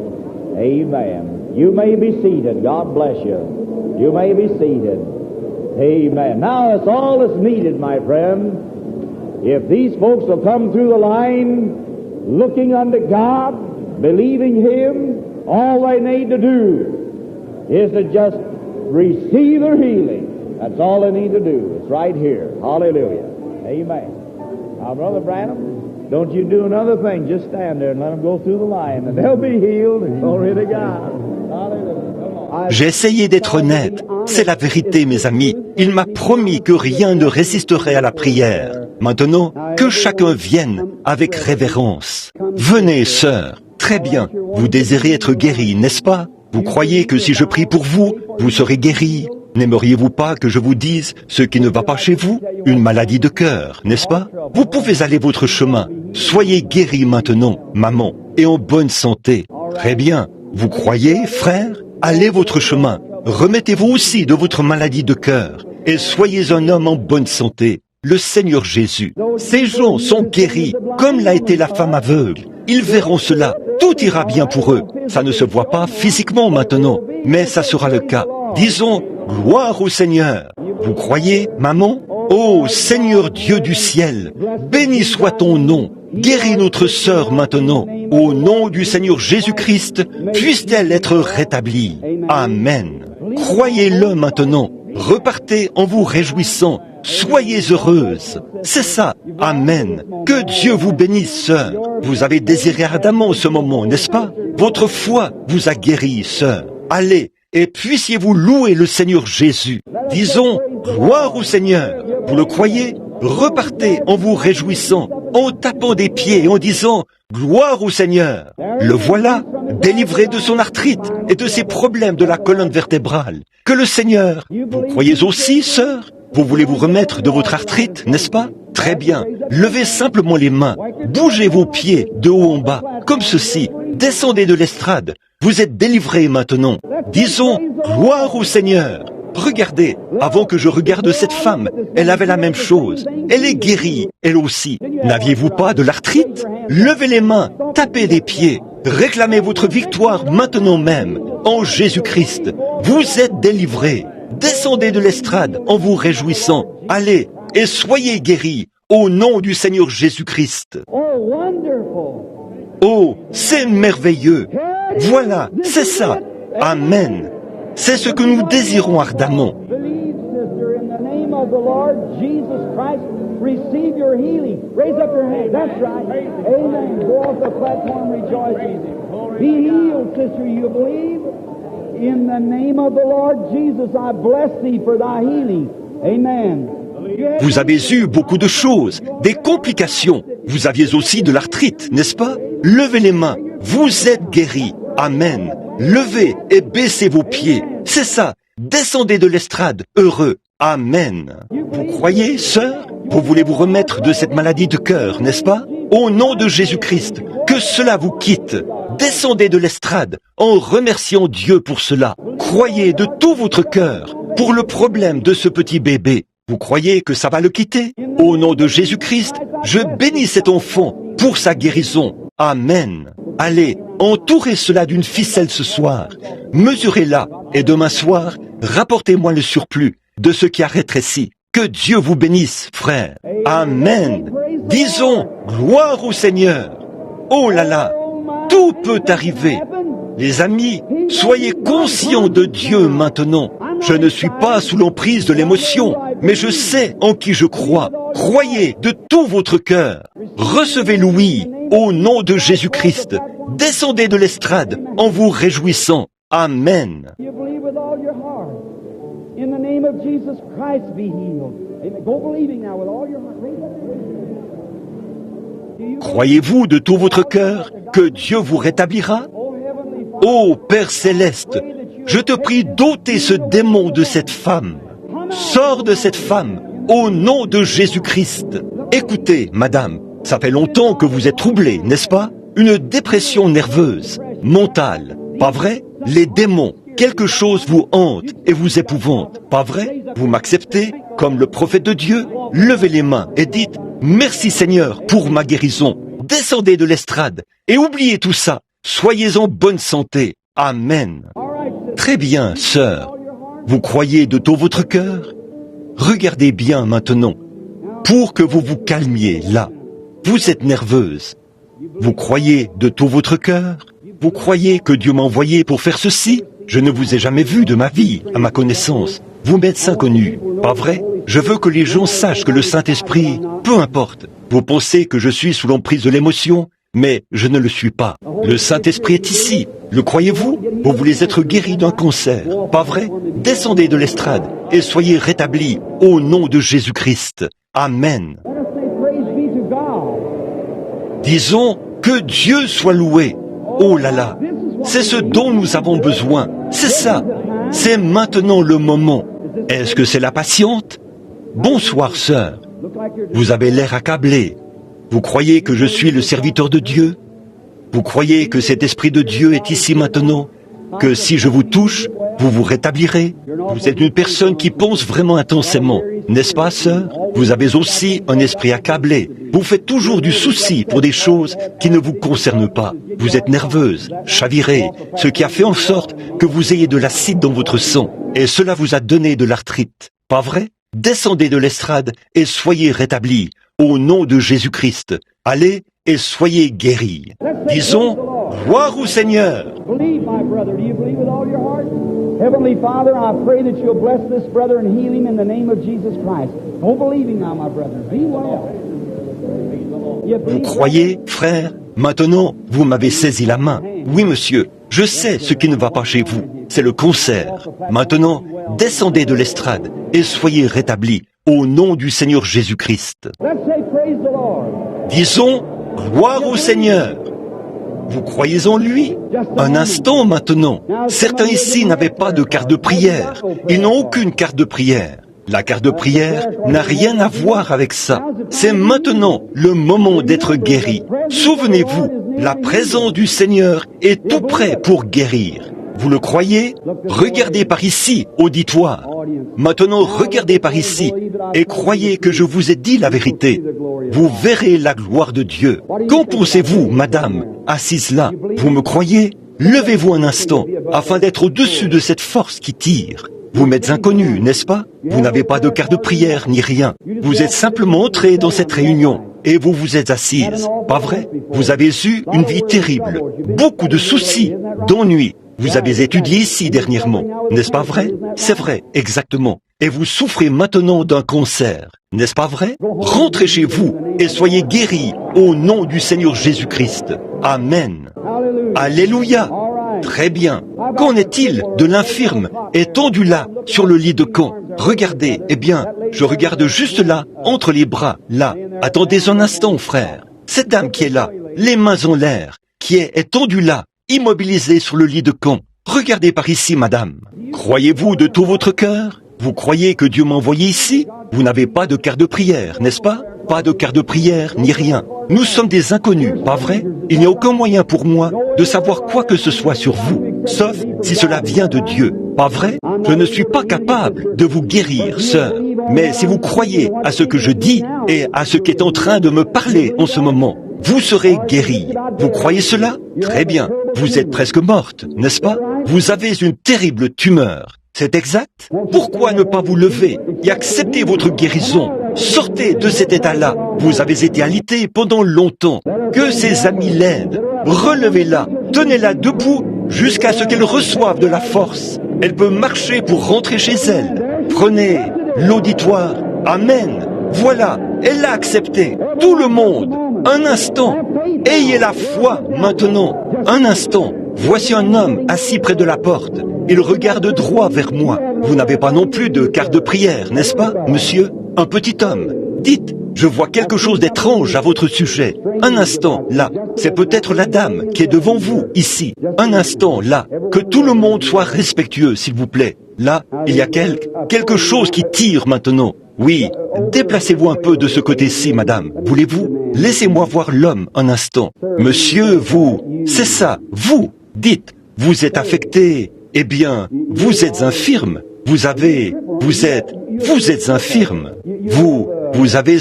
Amen. You may be seated. God bless you. You may be seated. Amen. Now, that's all that's needed, my friend. If these folks will come through the line looking unto God, believing Him, all they need to do is to just receive their healing. That's all they need to do. It's right here. Hallelujah. Amen. Now, Brother Branham, don't you do another thing. Just stand there and let them go through the line, and they'll be healed. Glory to God. Hallelujah. J'ai essayé d'être honnête. C'est la vérité, mes amis. Il m'a promis que rien ne résisterait à la prière. Maintenant, que chacun vienne avec révérence. Venez, sœur. Très bien. Vous désirez être guéri, n'est-ce pas? Vous croyez que si je prie pour vous, vous serez guéri? N'aimeriez-vous pas que je vous dise ce qui ne va pas chez vous? Une maladie de cœur, n'est-ce pas? Vous pouvez aller votre chemin. Soyez guéri maintenant, maman, et en bonne santé. Très bien. Vous croyez, frère? Allez votre chemin. Remettez-vous aussi de votre maladie de cœur et soyez un homme en bonne santé. Le Seigneur Jésus. Ces gens sont guéris, comme l'a été la femme aveugle. Ils verront cela. Tout ira bien pour eux. Ça ne se voit pas physiquement maintenant, mais ça sera le cas. Disons, gloire au Seigneur. Vous croyez, maman? Ô Seigneur Dieu du ciel, béni soit ton nom. Guéris notre sœur maintenant. Au nom du Seigneur Jésus-Christ, puisse-t-elle être rétablie. Amen. Croyez-le maintenant. Repartez en vous réjouissant. Soyez heureuse. C'est ça. Amen. Que Dieu vous bénisse, sœur. Vous avez désiré ardemment ce moment, n'est-ce pas? Votre foi vous a guéri, sœur. Allez, et puissiez-vous louer le Seigneur Jésus. Disons, gloire au Seigneur. Vous le croyez? Repartez en vous réjouissant, en tapant des pieds et en disant, gloire au Seigneur. Le voilà, délivré de son arthrite et de ses problèmes de la colonne vertébrale. Que le Seigneur, vous croyez aussi, sœur? Vous voulez vous remettre de votre arthrite, n'est-ce pas? Très bien. Levez simplement les mains. Bougez vos pieds de haut en bas, comme ceci. Descendez de l'estrade. Vous êtes délivrés maintenant. Disons, gloire au Seigneur. Regardez, avant que je regarde cette femme, elle avait la même chose. Elle est guérie, elle aussi. N'aviez-vous pas de l'arthrite? Levez les mains, tapez des pieds. Réclamez votre victoire maintenant même, en Jésus-Christ. Vous êtes délivrés. Descendez de l'estrade en vous réjouissant. Allez, et soyez guéris au nom du Seigneur Jésus-Christ. Oh, c'est merveilleux. Voilà, c'est ça. Amen. C'est ce que nous désirons ardemment. In the name of the Lord Jesus, I bless thee for thy healing. Amen. Vous avez eu beaucoup de choses, des complications. Vous aviez aussi de l'arthrite, n'est-ce pas? Levez les mains. Vous êtes guéris. Amen. Levez et baissez vos pieds. C'est ça. Descendez de l'estrade, heureux. Amen. Vous croyez, sœur? Vous voulez vous remettre de cette maladie de cœur, n'est-ce pas? Au nom de Jésus-Christ, que cela vous quitte. Descendez de l'estrade en remerciant Dieu pour cela. Croyez de tout votre cœur pour le problème de ce petit bébé. Vous croyez que ça va le quitter? Au nom de Jésus-Christ, je bénis cet enfant pour sa guérison. Amen. Allez, entourez cela d'une ficelle ce soir. Mesurez-la et demain soir, rapportez-moi le surplus de ce qui a rétréci. Que Dieu vous bénisse, frère. Amen. Disons, gloire au Seigneur. Oh là là, tout peut arriver. Les amis, soyez conscients de Dieu maintenant. Je ne suis pas sous l'emprise de l'émotion, mais je sais en qui je crois. Croyez de tout votre cœur. Recevez l'ouïe au nom de Jésus-Christ. Descendez de l'estrade en vous réjouissant. Amen. In the name of Jesus Christ, be healed. Amen. Go believing now with all your heart. Croyez-vous de tout votre cœur que Dieu vous rétablira? Ô Père Céleste, je te prie d'ôter ce démon de cette femme. Sors de cette femme au nom de Jésus-Christ. Écoutez, madame, ça fait longtemps que vous êtes troublée, n'est-ce pas? Une dépression nerveuse, mentale, pas vrai? Les démons. Quelque chose vous hante et vous épouvante, pas vrai? Vous m'acceptez comme le prophète de Dieu? Levez les mains et dites « Merci Seigneur pour ma guérison ». Descendez de l'estrade et oubliez tout ça. Soyez en bonne santé. Amen. Très bien, sœur. Vous croyez de tout votre cœur? Regardez bien maintenant, pour que vous vous calmiez là. Vous êtes nerveuse. Vous croyez de tout votre cœur? Vous croyez que Dieu m'a envoyé pour faire ceci? Je ne vous ai jamais vu de ma vie, à ma connaissance. Vous médecin connu, pas vrai? Je veux que les gens sachent que le Saint-Esprit, peu importe. Vous pensez que je suis sous l'emprise de l'émotion, mais je ne le suis pas. Le Saint-Esprit est ici. Le croyez-vous? Vous voulez être guéri d'un cancer, pas vrai? Descendez de l'estrade et soyez rétablis au nom de Jésus-Christ. Amen. Disons que Dieu soit loué. Oh là là, c'est ce dont nous avons besoin. C'est ça. C'est maintenant le moment. Est-ce que c'est la patiente? Bonsoir, sœur. Vous avez l'air accablé. Vous croyez que je suis le serviteur de Dieu? Vous croyez que cet Esprit de Dieu est ici maintenant? Que si je vous touche, vous vous rétablirez? Vous êtes une personne qui pense vraiment intensément, n'est-ce pas, sœur? Vous avez aussi un esprit accablé. Vous faites toujours du souci pour des choses qui ne vous concernent pas. Vous êtes nerveuse, chavirée, ce qui a fait en sorte que vous ayez de l'acide dans votre sang. Et cela vous a donné de l'arthrite. Pas vrai? descendez de l'estrade et soyez rétablis au nom de Jésus-Christ. Allez et soyez guéris. Disons, gloire au Seigneur. Believe, my brother. Do you believe with all your heart? Heavenly Father, I pray that you'll bless this brother and heal him in the name of Jesus Christ. Don't believe him now, my brother. Be well. You Vous believe, croyez, frère? Maintenant, vous m'avez saisi la main. Oui, monsieur, je sais ce qui ne va pas chez vous. C'est le cancer. Maintenant, descendez de l'estrade et soyez rétablis au nom du Seigneur Jésus-Christ. let's say praise the Lord. Disons, gloire au Seigneur. Vous croyez en lui? Un instant maintenant. Certains ici n'avaient pas de carte de prière. Ils n'ont aucune carte de prière. La carte de prière n'a rien à voir avec ça. C'est maintenant le moment d'être guéri. Souvenez-vous, la présence du Seigneur est tout près pour guérir. Vous le croyez? Regardez par ici, auditoire. Maintenant, regardez par ici et croyez que je vous ai dit la vérité. Vous verrez la gloire de Dieu. Qu'en pensez-vous, madame, assise là? Vous me croyez? Levez-vous un instant afin d'être au-dessus de cette force qui tire. Vous m'êtes inconnu, n'est-ce pas? Vous n'avez pas de carte de prière ni rien. Vous êtes simplement entré dans cette réunion et vous vous êtes assise. Pas vrai? Vous avez eu une vie terrible, beaucoup de soucis, d'ennuis. Vous avez étudié ici dernièrement, n'est-ce pas vrai? C'est vrai, exactement. Et vous souffrez maintenant d'un cancer, n'est-ce pas vrai? Rentrez chez vous et soyez guéris au nom du Seigneur Jésus-Christ. Amen. Alléluia. Très bien. Qu'en est-il de l'infirme étendu là, sur le lit de camp? Regardez, eh bien, je regarde juste là, entre les bras, là. Attendez un instant, frère. Cette dame qui est là, les mains en l'air, qui est étendue là, immobilisée sur le lit de camp. Regardez par ici, madame. Croyez-vous de tout votre cœur? Vous croyez que Dieu m'a envoyé ici? Vous n'avez pas de carte de prière, n'est-ce pas? Pas de carte de prière, ni rien. Nous sommes des inconnus, pas vrai? Il n'y a aucun moyen pour moi de savoir quoi que ce soit sur vous, sauf si cela vient de Dieu, pas vrai? Je ne suis pas capable de vous guérir, sœur. Mais si vous croyez à ce que je dis et à ce qui est en train de me parler en ce moment, vous serez guéris. Vous croyez cela? Très bien. Vous êtes presque morte, n'est-ce pas? Vous avez une terrible tumeur. C'est exact? Pourquoi ne pas vous lever et accepter votre guérison? Sortez de cet état-là. Vous avez été alité pendant longtemps. Que ses amis l'aident. Relevez-la. Tenez-la debout jusqu'à ce qu'elle reçoive de la force. Elle peut marcher pour rentrer chez elle. Prenez l'auditoire. Amen. Voilà, elle l'a accepté. Tout le monde. Un instant. Ayez la foi maintenant. Un instant. Voici un homme assis près de la porte. Il regarde droit vers moi. Vous n'avez pas non plus de carte de prière, n'est-ce pas, monsieur? Un petit homme. Dites, je vois quelque chose d'étrange à votre sujet. Un instant, là. C'est peut-être la dame qui est devant vous, ici. Un instant, là. Que tout le monde soit respectueux, s'il vous plaît. Là, il y a quelque chose qui tire maintenant. Oui, déplacez-vous un peu de ce côté-ci, madame. Voulez-vous? Laissez-moi voir l'homme un instant. Monsieur, vous, c'est ça, vous. Dites, vous êtes affecté. Eh bien, vous êtes infirme. Vous êtes infirme. Vous avez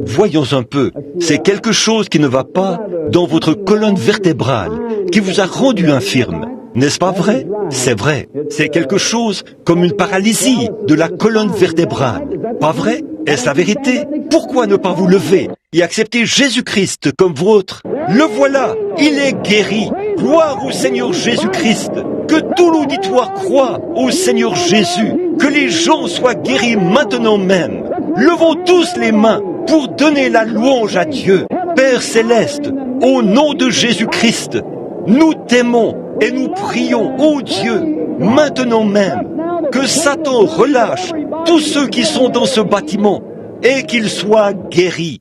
voyons un peu. C'est quelque chose qui ne va pas dans votre colonne vertébrale, qui vous a rendu infirme. N'est-ce pas vrai? C'est vrai. C'est quelque chose comme une paralysie de la colonne vertébrale. Pas vrai? Est-ce la vérité? Pourquoi ne pas vous lever et accepter Jésus-Christ comme vôtre? Le voilà, il est guéri. Gloire au Seigneur Jésus-Christ. Que tout l'auditoire croie au Seigneur Jésus. Que les gens soient guéris maintenant même. Levons tous les mains pour donner la louange à Dieu. Père Céleste, au nom de Jésus-Christ, nous t'aimons et nous prions, ô Dieu, maintenant même, que Satan relâche tous ceux qui sont dans ce bâtiment et qu'ils soient guéris.